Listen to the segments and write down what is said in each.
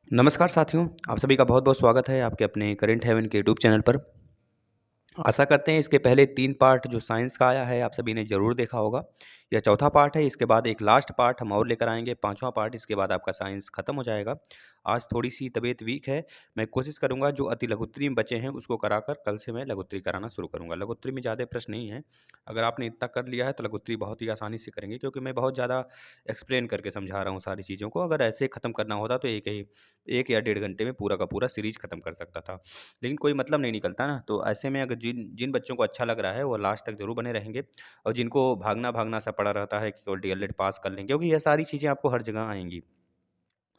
नमस्कार साथियों, आप सभी का बहुत-बहुत स्वागत है आपके अपने करंट हेवन के यूट्यूब चैनल पर। आशा करते हैं इसके पहले 3 पार्ट जो साइंस का आया है आप सभी ने ज़रूर देखा होगा। यह चौथा पार्ट है, इसके बाद एक लास्ट पार्ट हम और लेकर आएँगे, 5वाँ पार्ट, इसके बाद आपका साइंस खत्म हो जाएगा। आज थोड़ी-सी तबीयत वीक है, मैं कोशिश करूँगा जो अति लघुत्तरी में बचे हैं उसको कराकर कल से मैं लघुत्तरी कराना शुरू करूँगा। लघुत्तरी में ज़्यादा प्रश्न नहीं है, अगर आपने इतना कर लिया है तो लघुत्तरी बहुत ही आसानी से करेंगे क्योंकि मैं बहुत ज़्यादा एक्सप्लेन करके समझा रहा हूँ सारी चीज़ों को। अगर ऐसे खत्म करना होता तो 1 या डेढ़ घंटे में पूरा का पूरा सीरीज़ खत्म कर सकता था। लेकिन कोई मतलब नहीं निकलता ना, तो ऐसे में अगर जिन जिन बच्चों को अच्छा लग रहा है वो लास्ट तक ज़रूर बने रहेंगे और जिनको भागना-भागना सा पड़ा रहता है कि केवल डीएलएड पास कर लें, क्योंकि ये सारी चीज़ें आपको हर जगह आएँगी।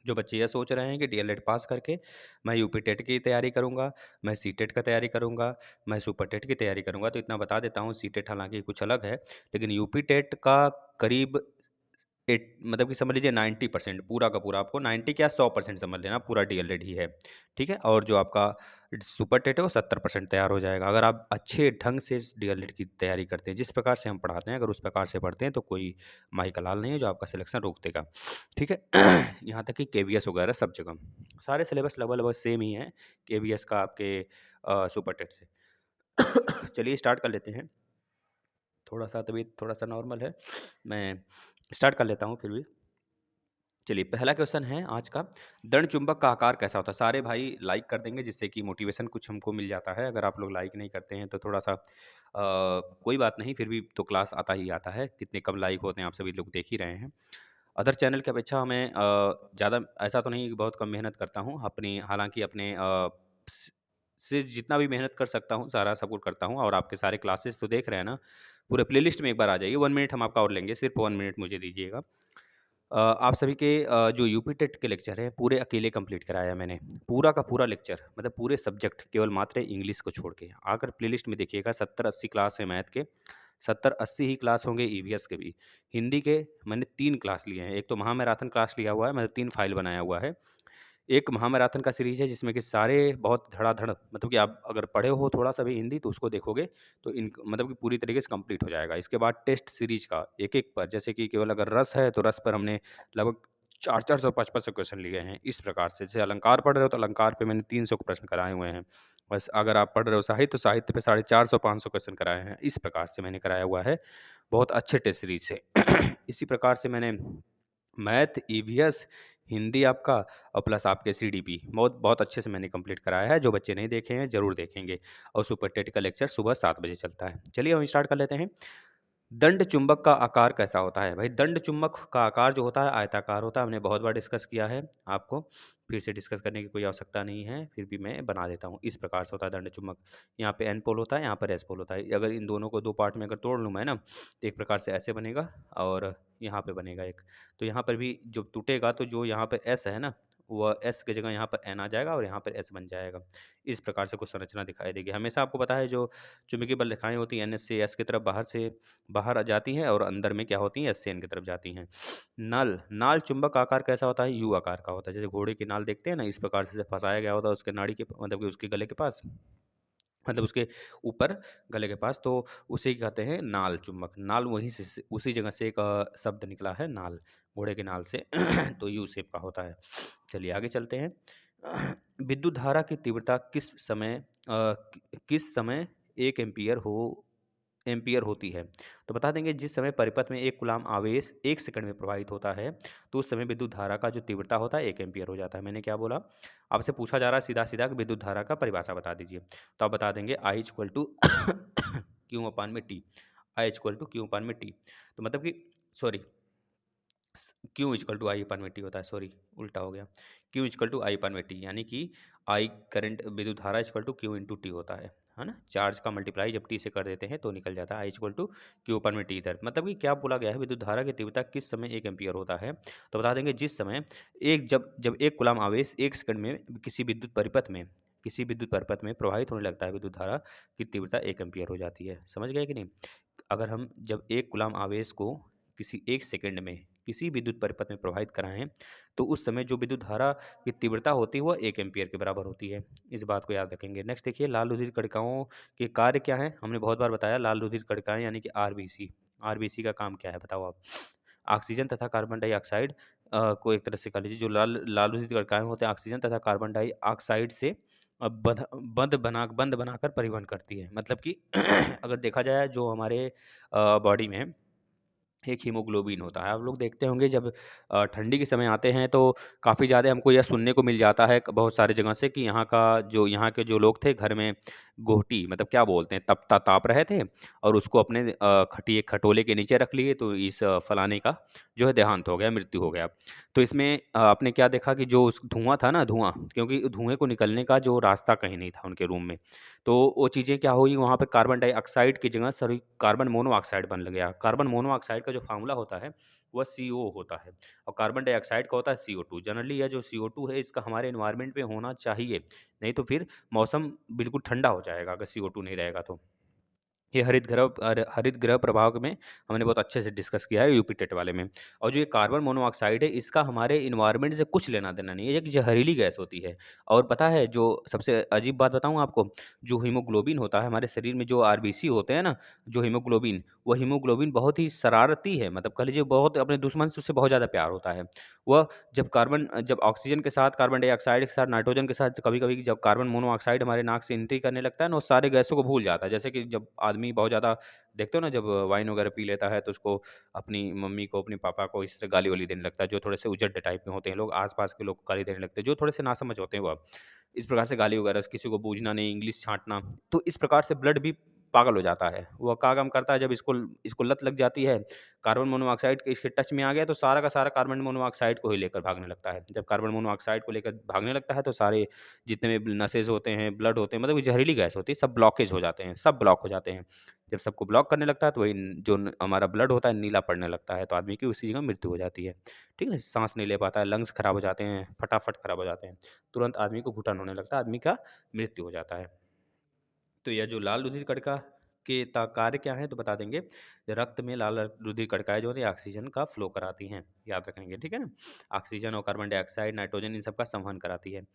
जो बच्चे ये सोच रहे हैं कि डीएलएड पास करके मैं यूपी टेट की तैयारी करूँगा, मैं सीटेट का तैयारी करूँगा, मैं सुपर टेट की तैयारी करूँगा, तो इतना बता देता हूँ सीटेट हालाँकि कुछ अलग है, लेकिन यूपी टेट का करीब मतलब कि समझ लीजिए 90% पूरा का पूरा, आपको 90 क्या 100% समझ लेना, पूरा डीएलएड ही है, ठीक है? और जो आपका सुपर टेट है वो 70% तैयार हो जाएगा। अगर आप अच्छे ढंग से डीएलएड की तैयारी करते हैं, जिस प्रकार से हम पढ़ाते हैं, अगर उस प्रकार से पढ़ते हैं तो कोई माही का लाल नहीं है जो आपका सिलेक्शन रोक देगा, ठीक है? यहाँ तक कि केवीएस वगैरह सब जगह, सारे सिलेबस लगभग-लगभग सेम ही हैं, केवीएस का आपके सुपर टेट से। चलिए स्टार्ट कर लेते हैं। थोड़ा-सा तबीयत थोड़ा-सा नॉर्मल है, मैं स्टार्ट कर लेता हूँ फिर भी। चलिए पहला क्वेश्चन है आज का, दंड चुंबक का आकार कैसा होता है? सारे भाई लाइक कर देंगे जिससे कि मोटिवेशन कुछ हमको मिल जाता है। अगर आप लोग लाइक नहीं करते हैं तो थोड़ा-सा कोई बात नहीं, फिर भी तो क्लास आता ही आता है। कितने कम लाइक होते हैं आप सभी लोग देख ही रहे हैं। अदर चैनल की अपेक्षा मैं ज़्यादा ऐसा तो नहीं कि बहुत कम मेहनत करता हूँ। अपनी हालाँकि अपने स से जितना भी मेहनत कर सकता हूँ, सारा सपोर्ट करता हूँ और आपके सारे क्लासेस तो देख रहे हैं ना, पूरे प्लेलिस्ट में एक बार आ जाइए। 1 मिनट हम आपका और लेंगे, सिर्फ़ 1 मिनट मुझे दीजिएगा। आप सभी के जो यूपी टेट के लेक्चर हैं पूरे अकेले कंप्लीट कराया मैंने। पूरा का पूरा लेक्चर मतलब पूरे सब्जेक्ट केवल मात्र इंग्लिश को छोड़ के। आकर प्लेलिस्ट में देखिएगा 70-80 क्लास है मैथ के, 70-80 ही क्लास होंगे ईवीएस के भी। हिंदी के मैंने 3 क्लास लिए हैं। एक तो महामैराथन क्लास लिया हुआ है, मैंने 3 फाइल बनाया हुआ है। एक महामैराथन का सीरीज़ है जिसमें कि सारे बहुत धड़ाधड़, मतलब कि आप अगर पढ़े हो थोड़ा-सा भी हिंदी तो उसको देखोगे तो इन मतलब कि पूरी तरीके से कंप्लीट हो जाएगा। इसके बाद टेस्ट सीरीज़ का एक-एक पर, जैसे कि केवल अगर रस है तो रस पर हमने लगभग 4-4 सौ 5-5 सौ क्वेश्चन लिए हैं इस प्रकार से। जैसे अलंकार पढ़ रहे हो तो अलंकार पे मैंने 300 प्रश्न कराए हुए हैं। बस अगर आप पढ़ रहे हो साहित्य तो साहित्य पे 450 500 क्वेश्चन कराए हैं। इस प्रकार से मैंने कराया हुआ है, बहुत अच्छे टेस्ट सीरीज़ से। इसी प्रकार से मैंने मैथ, ईवीएस, हिंदी आपका और प्लस आपके सीडीपी बहुत बहुत अच्छे से मैंने कंप्लीट कराया है। जो बच्चे नहीं देखे हैं ज़रूर देखेंगे और सुपर टेट का लेक्चर सुबह 7 बजे चलता है। चलिए हम स्टार्ट कर लेते हैं। दंड चुंबक का आकार कैसा होता है? भाई दंड चुंबक का आकार जो होता है आयताकार होता है। हमने बहुत बार डिस्कस किया है, आपको फिर से डिस्कस करने की कोई आवश्यकता नहीं है, फिर भी मैं बना देता हूँ। इस प्रकार से होता है दंड चुंबक। यहाँ पे एन पोल होता है, यहाँ पर एस पोल होता है। अगर इन दोनों को 2 पार्ट में अगर तोड़ लूँ मैं ना, तो एक प्रकार से ऐसे बनेगा और यहाँ पे बनेगा एक। तो यहाँ पर भी जब टूटेगा तो जो यहाँ पे एस है ना, वह एस की जगह यहाँ पर एन आ जाएगा और यहाँ पर एस बन जाएगा। इस प्रकार से कुछ संरचना दिखाई देगी। हमेशा आपको पता है जो चुंबकीय बल रेखाएँ होती हैं एन से एस की तरफ बाहर आ जाती हैं और अंदर में क्या होती हैं, एस से एन की तरफ जाती हैं। नाल चुंबक का आकार कैसा होता है? यू आकार का होता है। जैसे घोड़े की नाल देखते हैं ना, इस प्रकार से फँसाया गया होता है उसके नाड़ी के मतलब कि उसके गले के पास, मतलब उसके ऊपर गले के पास, तो उसे कहते हैं नाल चुंबक। नाल वहीं से उसी जगह से एक शब्द निकला है नाल, घोड़े के नाल से। तो यू शेप का होता है। चलिए आगे चलते हैं। विद्युत धारा की तीव्रता किस समय 1 एम्पीयर होती है? तो बता देंगे जिस समय परिपथ में 1 कूलाम आवेश 1 सेकंड में प्रवाहित होता है, तो उस समय विद्युत धारा का जो तीव्रता होता है 1 एम्पीयर हो जाता है। मैंने क्या बोला? आपसे पूछा जा रहा है सीधा-सीधा कि विद्युत धारा का परिभाषा बता दीजिए। तो आप बता देंगे I equal to Q upon में T. I equal to Q upon में टी। तो मतलब कि sorry, Q equal to I upon में टी होता है, सॉरी उल्टा हो गया। Q equal to I upon में टी, यानी कि आई करंट विद्युत धारा equal to Q into T होता है ना? चार्ज का मल्टीप्लाई जब टी से कर देते हैं तो निकल जाता है I equal to Q upon में टी इधर। मतलब कि क्या बोला गया है, विद्युत धारा की तीव्रता किस समय 1 एम्पीयर होता है? तो बता देंगे जिस समय जब 1 कूलाम आवेश 1 सेकंड में किसी विद्युत परिपथ में प्रवाहित होने लगता है, विद्युत धारा की तीव्रता 1 एम्पीयर हो जाती है। समझ गए कि नहीं? अगर हम जब 1 कूलाम आवेश को किसी 1 सेकंड में किसी विद्युत परिपथ में प्रवाहित कराएँ, तो उस समय जो विद्युत धारा की तीव्रता होती है वह 1 एम्पीयर के बराबर होती है। इस बात को याद रखेंगे। नेक्स्ट देखिए, लाल रुधिर कणिकाओं के कार्य क्या हैं? हमने बहुत बार बताया लाल रुधिर कणिकाएँ यानी कि आरबीसी। आरबीसी का काम क्या है बताओ आप? ऑक्सीजन तथा कार्बन डाइऑक्साइड को एक तरह से कह लीजिए जो लाल लाल रुधिर कणिकाएँ होते हैं ऑक्सीजन तथा कार्बन डाइऑक्साइड से बंध बनाकर परिवहन करती है। मतलब कि अगर देखा जाए जो हमारे बॉडी में एक हीमोग्लोबिन होता है। आप लोग देखते होंगे जब ठंडी के समय आते हैं तो काफ़ी ज़्यादा हमको यह सुनने को मिल जाता है बहुत सारी जगह से कि यहाँ के जो लोग थे घर में गोहटी मतलब क्या बोलते हैं तपता ताप रहे थे और उसको अपने एक खटोले के नीचे रख लिए तो इस फलाने का जो है देहांत हो गया, मृत्यु हो गया। तो इसमें आपने क्या देखा कि जो उस धुआँ था ना धुआँ क्योंकि धुएँ को निकलने का जो रास्ता कहीं नहीं था उनके रूम में। तो वो चीज़ें क्या हुई वहाँ पे कार्बन डाइऑक्साइड की जगह सॉरी कार्बन मोनोऑक्साइड बनने लगा। कार्बन मोनोऑक्साइड का जो फ़ॉर्मूला होता है, वह सीओ होता है और कार्बन डाइऑक्साइड का होता है सीओ2। जनरली यह जो सीओ2 है इसका हमारे एनवायरनमेंट में होना चाहिए, नहीं तो फिर मौसम बिल्कुल ठंडा हो जाएगा अगर सीओ2 नहीं रहेगा तो। ये हरित ग्रह प्रभाव में हमने बहुत अच्छे से डिस्कस किया है यूपी टेट वाले में। और जो ये कार्बन मोनोऑक्साइड है इसका हमारे इन्वायरमेंट से कुछ लेना देना नहीं है, ये एक जहरीली गैस होती है। और पता है जो सबसे अजीब बात बताऊं आपको, जो हीमोग्लोबिन होता है हमारे शरीर में जो आरबीसी होते हैं ना, जो हीमोग्लोबिन वो हीमोग्लोबिन बहुत ही शरारती है, मतलब कह लीजिए बहुत अपने दुश्मन से उससे बहुत ज़्यादा प्यार होता है। वह जब ऑक्सीजन के साथ कार्बन डाइऑक्साइड के साथ नाइट्रोजन के साथ कभी कभी जब कार्बन मोनोऑक्साइड हमारे नाक से एंट्री करने लगता है ना, वो सारे गैसों को भूल जाता है। जैसे कि जब आदमी बहुत ज़्यादा देखते हो ना, जब वाइन वगैरह पी लेता है तो उसको अपनी मम्मी को अपने पापा को इस तरह गाली वाली देने लगता है, जो थोड़े से उजड़ टाइप में होते हैं लोग, आसपास के लोग को गाली देने लगते हैं जो थोड़े से नासमझ होते हैं वह इस प्रकार से गाली वगैरह से किसी को बूझना नहीं, इंग्लिश छांटना। तो इस प्रकार से ब्लड भी पागल हो जाता है। वह क्या काम करता है, जब इसको इसको लत लग जाती है, कार्बन मोनोऑक्साइड के इसके टच में आ गया तो सारा का सारा कार्बन मोनोऑक्साइड को ही लेकर भागने लगता है। जब कार्बन मोनोऑक्साइड को लेकर भागने लगता है तो सारे जितने भी नसेज़ होते हैं, ब्लड होते हैं, मतलब ये जहरीली गैस होती है, सब ब्लॉकेज हो जाते हैं, सब ब्लॉक हो जाते हैं। जब सबको ब्लॉक करने लगता है तो वही हमारा ब्लड होता है नीला पड़ने लगता है, तो आदमी की उसी जगह मृत्यु हो जाती है। ठीक है? सांस नहीं ले पाता है, लंग्स खराब हो जाते हैं, फटाफट खराब हो जाते हैं, तुरंत आदमी को घुटन होने लगता है, आदमी का मृत्यु हो जाता है। तो यह जो लाल रुधिर कणिका के कार्य क्या है तो बता देंगे। रक्त में लाल रुधिर कणिकाएं जो है ऑक्सीजन का फ्लो कराती हैं, याद रखेंगे, ठीक है ना। ऑक्सीजन और कार्बन डाइऑक्साइड नाइट्रोजन इन सब का संवहन कराती है।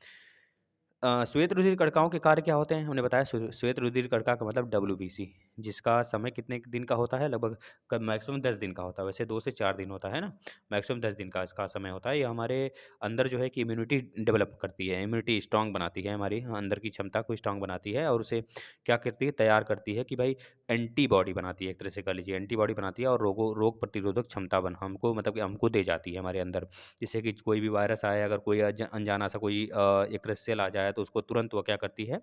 श्वेत रुधिर कणिकाओं के कार्य क्या होते हैं? हमने बताया श्वेत रुधिर कणिका का मतलब डब्ल्यूबीसी, जिसका समय कितने दिन का होता है? लगभग मैक्सिमम 10 दिन का होता है। वैसे 2 से 4 दिन होता है ना, मैक्सिमम 10 दिन का इसका समय होता है। ये हमारे अंदर जो है कि इम्यूनिटी डेवलप करती है, इम्यूनिटी स्ट्रांग बनाती है, हमारी अंदर की क्षमता को स्ट्रांग बनाती है और उसे क्या करती है, तैयार करती है कि भाई एंटीबॉडी बनाती है, एक तरह से कह लीजिए एंटीबॉडी बनाती है और रोग प्रतिरोधक क्षमता बन हमको मतलब कि हमको दे जाती है हमारे अंदर। जैसे कि कोई भी वायरस आए, अगर कोई अनजाना सा कोई एक सेल आ जाए तो उसको तुरंत वो क्या करती है,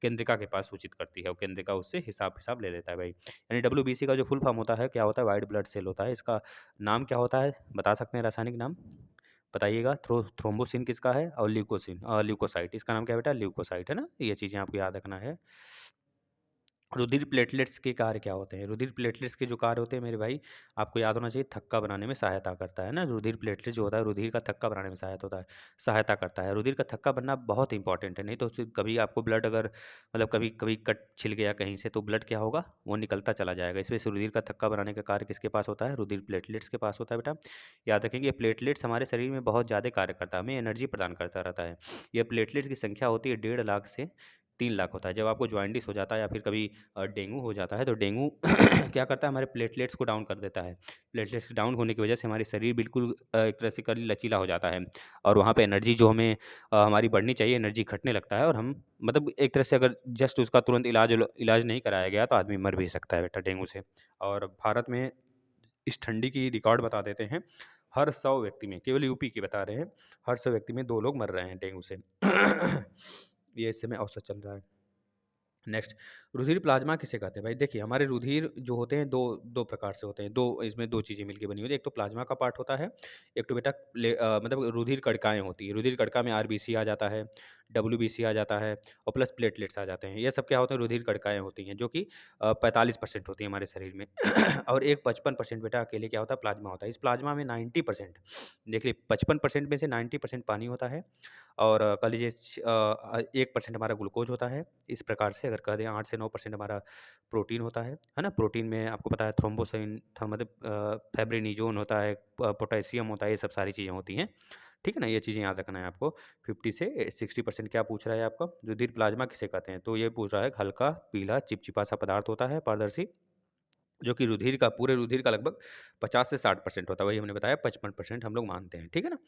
केंद्रिका के पास सूचित करती है और केंद्रिका उससे हिसाब हिसाब ले लेता है भाई। यानी डब्ल्यूबीसी का जो फुल फॉर्म होता है क्या होता है, वाइट ब्लड सेल होता है। इसका नाम क्या होता है बता सकते हैं, रासायनिक नाम बताइएगा। थ्रोम्बोसिन किसका है और ल्यूकोसाइट, इसका नाम क्या है बेटा, ल्यूकोसाइट है ना। ये चीज़ें आपको याद रखना है। रुधिर प्लेटलेट्स के कार्य क्या होते हैं? रुधिर प्लेटलेट्स के जो कार्य होते हैं मेरे भाई, आपको याद होना चाहिए, थक्का बनाने में सहायता करता है ना। रुधिर प्लेटलेट्स जो होता है रुधिर का थक्का बनाने में सहायता करता है। रुधिर का थक्का बनना बहुत इंपॉर्टेंट है, नहीं तो फिर कभी आपको ब्लड अगर मतलब कभी कभी कट छिल गया कहीं से तो ब्लड क्या होगा, वो निकलता चला जाएगा। इस वजह से रुधिर का थक्का बनाने का कार्य किसके पास होता है? रुधिर प्लेटलेट्स के पास होता है बेटा। याद रखेंगे प्लेटलेट्स हमारे शरीर में बहुत ज़्यादा कार्य करता है, हमें एनर्जी प्रदान करता रहता है। ये प्लेटलेट्स की संख्या होती है 1.5 लाख से 3 लाख होता है। जब आपको जॉइंटिस हो जाता है या फिर कभी डेंगू हो जाता है तो डेंगू क्या करता है, हमारे प्लेटलेट्स को डाउन कर देता है। प्लेटलेट्स डाउन होने की वजह से हमारी शरीर बिल्कुल एक तरह से कर लचीला हो जाता है और वहाँ पे एनर्जी जो हमें हमारी बढ़नी चाहिए एनर्जी घटने लगता है और हम मतलब एक तरह से अगर जस्ट उसका तुरंत इलाज नहीं कराया गया तो आदमी मर भी सकता है बेटा डेंगू से। और भारत में इस ठंडी की रिकॉर्ड बता देते हैं, हर 100 व्यक्ति में, केवल यूपी की बता रहे हैं, हर 100 व्यक्ति में 2 लोग मर रहे हैं डेंगू से। ये इस समय औसत चल रहा है। नेक्स्ट, रुधिर प्लाज्मा किसे कहते हैं भाई? देखिए हमारे रुधिर जो होते हैं दो दो प्रकार से होते हैं, दो इसमें दो चीज़ें मिलके बनी होती है। एक तो प्लाज्मा का पार्ट होता है, एक तो बेटा मतलब रुधिर कणिकाएँ होती हैं। रुधिर कणिका में आरबीसी आ जाता है, डब्ल्यूबीसी आ जाता है और प्लस प्लेटलेट्स आ जाते हैं। ये सब क्या होते हैं, रुधिर कणिकाएँ होती हैं जो कि 45% होती हैं हमारे शरीर में। और एक 55% बेटा अकेले क्या होता है, प्लाज्मा होता है। इस प्लाज्मा में 90% देखिए 55% में से 90% पानी होता है और कह लीजिए 1% हमारा ग्लूकोज होता है। इस प्रकार से अगर कह दें 8 से 9% हमारा प्रोटीन होता है ना? प्रोटीन में आपको पता है थ्रोम्बोसिन मतलब फाइब्रिनोजन होता है, पोटेशियम होता है, ये सब सारी चीज़ें होती हैं। ठीक है ना? ये चीज़ें याद रखना है आपको। 50 से 60% क्या पूछ रहा है आपका? रुधिर प्लाज्मा किसे कहते हैं? तो ये पूछ रहा है हल्का, पीला, चिपचिपा सा पदार्थ होता है, पारदर्शी जो कि रुधिर का, पूरे रुधिर का लगभग 50 से 60% होता है। वही हमने बताया 55% हम लोग मानते हैं, ठीक है ना?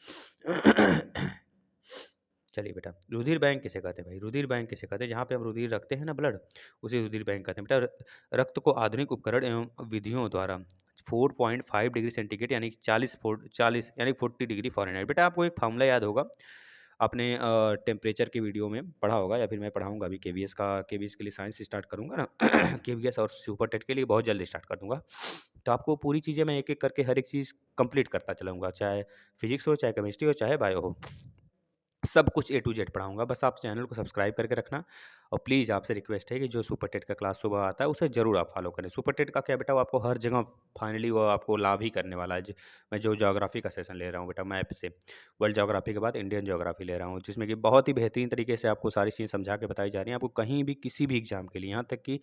चलिए बेटा, रुधिर बैंक किसे कहते हैं भाई? रुधिर बैंक किसे कहते हैं? जहाँ पे हम रुधिर रखते हैं ना, ब्लड, उसे रुधिर बैंक कहते हैं। बेटा, रक्त को आधुनिक उपकरण एवं विधियों द्वारा 4.5 डिग्री सेंटीग्रेड यानी कि 40 यानी 40 डिग्री फ़ारेनहाइट। बेटा, आपको एक फ़ॉर्मूला याद होगा, आपने टेम्परेचर के वीडियो में पढ़ा होगा, या फिर मैं पढ़ाऊँगा अभी केवीएस के लिए साइंस स्टार्ट करूँगा ना। केवीएस और सुपर टेट के लिए बहुत जल्द स्टार्ट कर दूँगा। तो आपको पूरी चीज़ें मैं एक-एक करके हर एक चीज़ कंप्लीट करता चलाऊँगा, चाहे फिज़िक्स हो, चाहे केमिस्ट्री हो, चाहे बायो हो। सब कुछ ए टू जेड पढ़ाऊँगा, बस आप चैनल को सब्सक्राइब करके रखना। और प्लीज़ आपसे रिक्वेस्ट है कि जो सुपर टेट का क्लास सुबह आता है, उसे ज़रूर आप फॉलो करें। सुपर टेट का क्या बेटा, वो आपको हर जगह फाइनली वो आपको लाभ ही करने वाला है। मैं जो ज्योग्राफी का सेशन ले रहा हूँ बेटा, मैप से, वर्ल्ड ज्योग्राफी के बाद इंडियन ज्योग्राफी ले रहा हूँ, जिसमें कि बहुत ही बेहतरीन तरीके से आपको सारी चीज़ें समझा के बताई जा रही हैं। आपको कहीं भी किसी भी एग्ज़ाम के लिए, यहाँ तक कि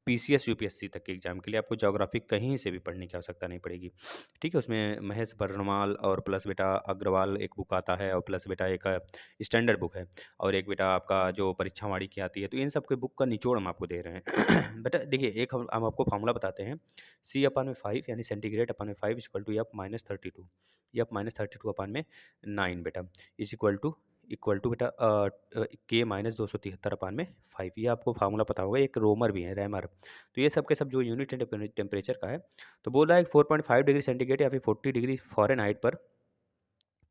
पीसीएस, यूपीएससी तक के एग्ज़ाम के लिए आपको ज्योग्राफी कहीं से भी पढ़ने की आवश्यकता नहीं पड़ेगी। ठीक है? उसमें महेश परमाल और प्लस बेटा अग्रवाल एक बुक आता है, और प्लस बेटा एक स्टैंडर्ड बुक है, और एक बेटा आपका जो परीक्षा वाणी की आती है। तो इन सब के बुक का निचोड़ हम आपको दे रहे हैं। बेटा देखिए, एक हम आपको फ़ॉर्मूला बताते हैं। C/5 यानी सेंटीग्रेड अपॉन में 5 equal to F-32, F-32 upon में 9 बेटा, इक्वल टू बेटा K-273 अपान में 5। ये आपको फार्मूला पता होगा। एक रोमर भी है, रैमर। तो ये सब के सब जो यूनिट है टेम्परेचर का है। तो बोल रहा है 4.5 डिग्री सेंटीग्रेड या फिर 40 डिग्री फ़ारेनहाइट पर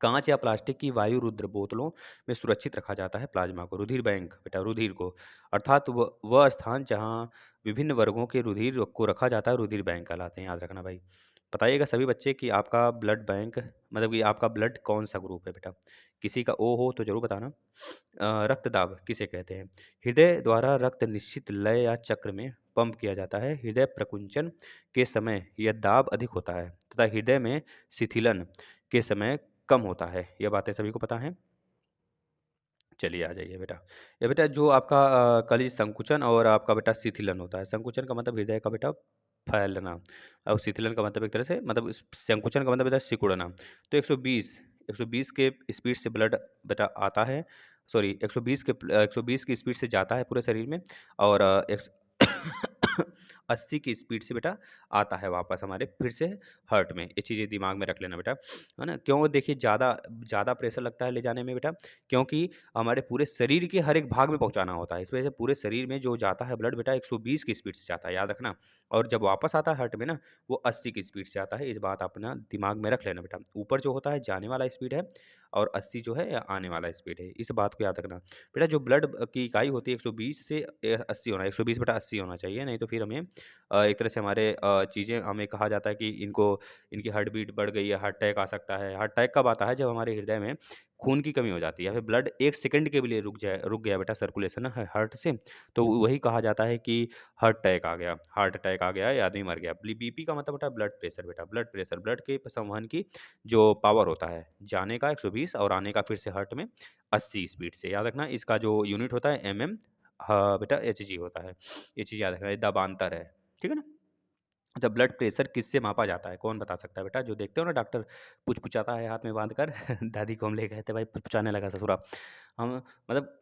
कांच या प्लास्टिक की वायु रुद्र बोतलों में सुरक्षित रखा जाता है प्लाज्मा को, रुधिर बैंक बेटा, रुधिर को। अर्थात वह स्थान जहाँ विभिन्न वर्गों के रुधिर को रखा जाता है, रुधिर बैंक कहलाते हैं। याद रखना भाई। बताइएगा सभी बच्चे कि आपका ब्लड बैंक, मतलब कि आपका ब्लड कौन सा ग्रुप है बेटा? किसी का ओ हो तो ज़रूर बताना। रक्तदाब किसे कहते हैं? हृदय द्वारा रक्त निश्चित लय या चक्र में पंप किया जाता है। हृदय प्रकुंचन के समय यह दाब अधिक होता है तथा हृदय में शिथिलन के समय कम होता है। ये बातें सभी को पता हैं? चलिए आ जाइए बेटा। ये बेटा जो आपका कलिज संकुचन और आपका बेटा शिथिलन होता है। संकुचन का मतलब हृदय का बेटा फैलना, और शिथिलन का मतलब एक तरह से, मतलब संकुचन का मतलब बेटा सिकुड़ना। तो 120 के स्पीड से ब्लड बेटा आता है, सॉरी 120 की स्पीड से जाता है पूरे शरीर में, और 80 की स्पीड से बेटा आता है वापस हमारे फिर से हार्ट में। ये चीज़ें दिमाग में रख लेना बेटा, है ना? क्यों? देखिए, ज़्यादा ज़्यादा प्रेशर लगता है ले जाने में बेटा, क्योंकि हमारे पूरे शरीर के हर एक भाग में पहुँचाना होता है। इस वजह से पूरे शरीर में जो जाता है ब्लड बेटा 120 की स्पीड से जाता है, याद रखना। और जब वापस आता है हार्ट में ना, वो 80 की स्पीड से आता है। इस बात अपना दिमाग में रख लेना बेटा। ऊपर जो होता है जाने वाला स्पीड है, और 80 जो है आने वाला स्पीड है। इस बात को याद रखना। बेटा जो ब्लड की इकाई होती है 120 से 80 होना, 120 बेटा 80 होना चाहिए, नहीं तो फिर हमें एक तरह से हमारे चीज़ें, हमें कहा जाता है कि इनकी हार्ट बीट बढ़ गई है, हार्ट अटैक आ सकता है। हार्ट अटैक कब आता है? जब हमारे हृदय में खून की कमी हो जाती है, या फिर ब्लड 1 सेकंड के लिए रुक गया बेटा सर्कुलेशन हार्ट से, तो वही कहा जाता है कि हार्ट अटैक आ गया, या आदमी मर गया। बीपी का मतलब बेटा ब्लड प्रेशर बेटा, ब्लड प्रेशर, ब्लड के संवहन की जो पावर होता है, जाने का 120 और आने का फिर से हार्ट में 80 स्पीड से। याद रखना, इसका जो यूनिट होता है एमएम, हाँ बेटा एचजी होता है। ये चीज़ याद रखना, ये दबांतर है। ठीक है ना? अच्छा, ब्लड प्रेशर किससे मापा जाता है? कौन बता सकता है बेटा? जो देखते हो ना डॉक्टर पुचपुचाता है हाथ में बाँध कर। दादी को हम ले गए थे भाई, पुचपुचाने लगा ससुरा। हम मतलब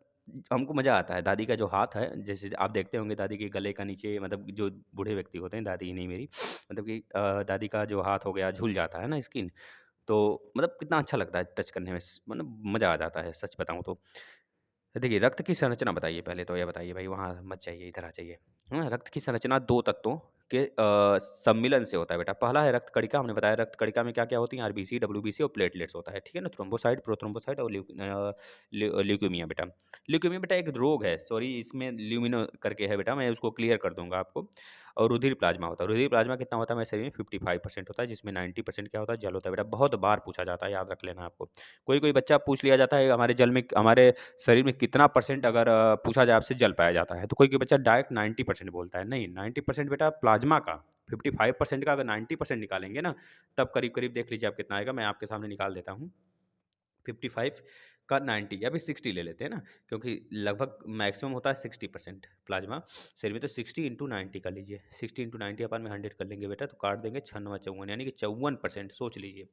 हमको मज़ा आता है। दादी का जो हाथ है, जैसे आप देखते होंगे दादी के गले का नीचे, मतलब जो बूढ़े व्यक्ति होते हैं, दादी नहीं मेरी, मतलब कि दादी का जो हाथ हो गया झूल जाता है ना स्किन, तो मतलब कितना अच्छा लगता है टच करने में, मतलब मज़ा आ जाता है सच बताऊँ तो। देखिए, रक्त की संरचना बताइए पहले तो, ये बताइए भाई, वहाँ मत जाइए, इधर आ जाइए। रक्त की संरचना 2 तत्वों के सम्मिलन से होता है बेटा। पहला है रक्त कणिका, हमने बताया रक्त कणिका में क्या-क्या होती हैं, आरबीसी, डब्ल्यूबीसी और प्लेटलेट्स होता है, ठीक है ना? थ्रोम्बोसाइट, प्रोथ्रोम्बोसाइट और ल्यूकेमिया बेटा। ल्यूकेमिया बेटा एक रोग है, सॉरी इसमें ल्यूमिनो करके है बेटा, मैं उसको क्लियर कर दूँगा आपको। और रुधिर प्लाज्मा होता है। रुधिर प्लाज्मा कितना होता है हमारे शरीर में? 55% होता है, जिसमें 90% क्या होता है? जल होता है बेटा। बहुत बार पूछा जाता है, याद रख लेना आपको। कोई-कोई बच्चा पूछ लिया जाता है हमारे शरीर में कितना परसेंट, अगर पूछा जाए आपसे, जल पाया जाता है, तो कोई-कोई बच्चा डायरेक्ट 90% बोलता है। नहीं, 90% बेटा प्लाज़्मा का, 55% का अगर 90% निकालेंगे ना, तब करीब-करीब देख लीजिए आप कितना आएगा। मैं आपके सामने निकाल देता हूँ। 55 का 90 या फिर 60 ले लेते हैं ना, क्योंकि लगभग मैक्सिमम होता है 60% प्लाज़्मा शरीर में, तो 60 इंटू 90 कर लीजिए। 60 इंटू 90 अपन में 100 कर लेंगे बेटा, तो काट देंगे 6 9 54, यानी कि 54% सोच लीजिए।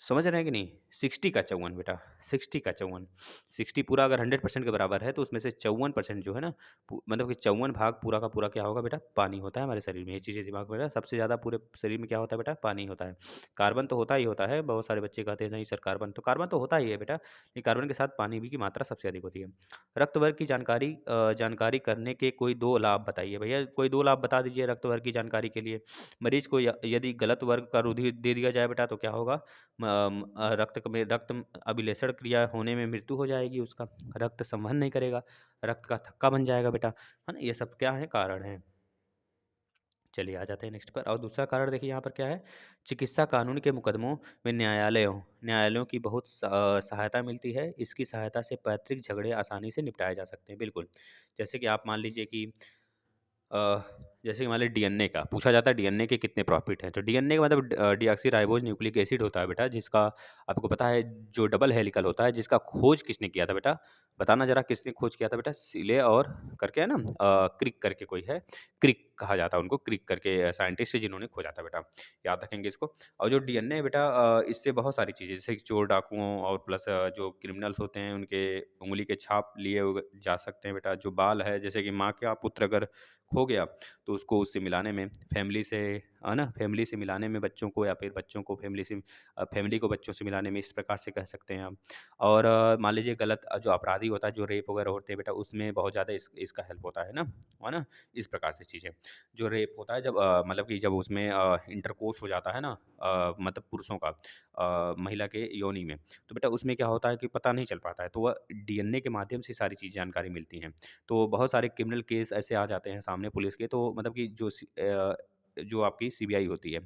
समझ रहे हैं कि नहीं? 60 का 54 बेटा, 60 का 54, 60 पूरा अगर 100% के बराबर है तो उसमें से 54% जो है ना, मतलब कि 54 भाग पूरा का पूरा क्या होगा बेटा, पानी होता है हमारे शरीर में। ये चीज़ें दिमाग में रखना, सबसे ज़्यादा पूरे शरीर में क्या होता है बेटा, पानी होता है। कार्बन तो होता ही होता है, बहुत सारे बच्चे कहते हैं नहीं सर कार्बन तो होता ही है बेटा, लेकिन कार्बन के साथ पानी भी की मात्रा सबसे अधिक होती है। रक्त वर्ग की जानकारी करने के कोई दो लाभ बताइए भैया, कोई दो लाभ बता दीजिए रक्त वर्ग की जानकारी के लिए। मरीज को यदि गलत वर्ग का रुधिर दे दिया जाए बेटा तो क्या होगा, रक्त अभिलेषण क्रिया होने में मृत्यु हो जाएगी उसका, रक्त संवहन नहीं करेगा, रक्त का थक्का बन जाएगा बेटा, है ना? ये सब क्या है, कारण है। चलिए आ जाते हैं नेक्स्ट पर। और दूसरा कारण देखिए यहाँ पर क्या है, चिकित्सा कानून के मुकदमों में न्यायालयों की बहुत सहायता मिलती है। इसकी सहायता से पैतृक झगड़े आसानी से निपटाए जा सकते हैं, बिल्कुल। जैसे कि आप मान लीजिए कि अ, जैसे कि मान लीजिए डीएनए का पूछा जाता है, डीएनए के कितने प्रॉफिट हैं, तो डीएनए का मतलब डीऑक्सी राइबोज न्यूक्लिक एसिड होता है बेटा, जिसका आपको पता है जो डबल हेलिकल होता है, जिसका खोज किसने किया था बेटा, बताना जरा किसने खोज किया था बेटा, सिले और करके है ना, क्रिक करके कोई है, क्रिक कहा जाता है उनको, क्रिक करके साइंटिस्ट है जिन्होंने खोजा था बेटा, याद रखेंगे इसको। और जो डीएनए बेटा, इससे बहुत सारी चीज़ें, जैसे कि चोर डाकुओं और प्लस जो क्रिमिनल्स होते हैं उनके उंगली के छाप लिए जा सकते हैं बेटा, जो बाल है जैसे कि माँ का पुत्र अगर खो गया तो उसको उससे मिलाने में, फैमिली से, है ना, फैमिली से मिलाने में बच्चों को, या फिर बच्चों को फैमिली से, फैमिली को बच्चों से मिलाने में, इस प्रकार से कह सकते हैं आप। और मान लीजिए गलत जो अपराधी होता है, जो रेप वगैरह होते हैं बेटा, उसमें बहुत ज़्यादा इसका हेल्प होता है ना, इस प्रकार से चीज़ें। जो रेप होता है जब मतलब कि जब उसमें इंटरकोर्स हो जाता है ना, मतलब पुरुषों का महिला के योनि में, तो बेटा उसमें क्या होता है कि पता नहीं चल पाता है, तो वह डीएनए के माध्यम से सारी चीज़ जानकारी मिलती हैं। तो बहुत सारे क्रिमिनल केस ऐसे आ जाते हैं सामने पुलिस के, तो मतलब कि जो आपकी सीबीआई होती है,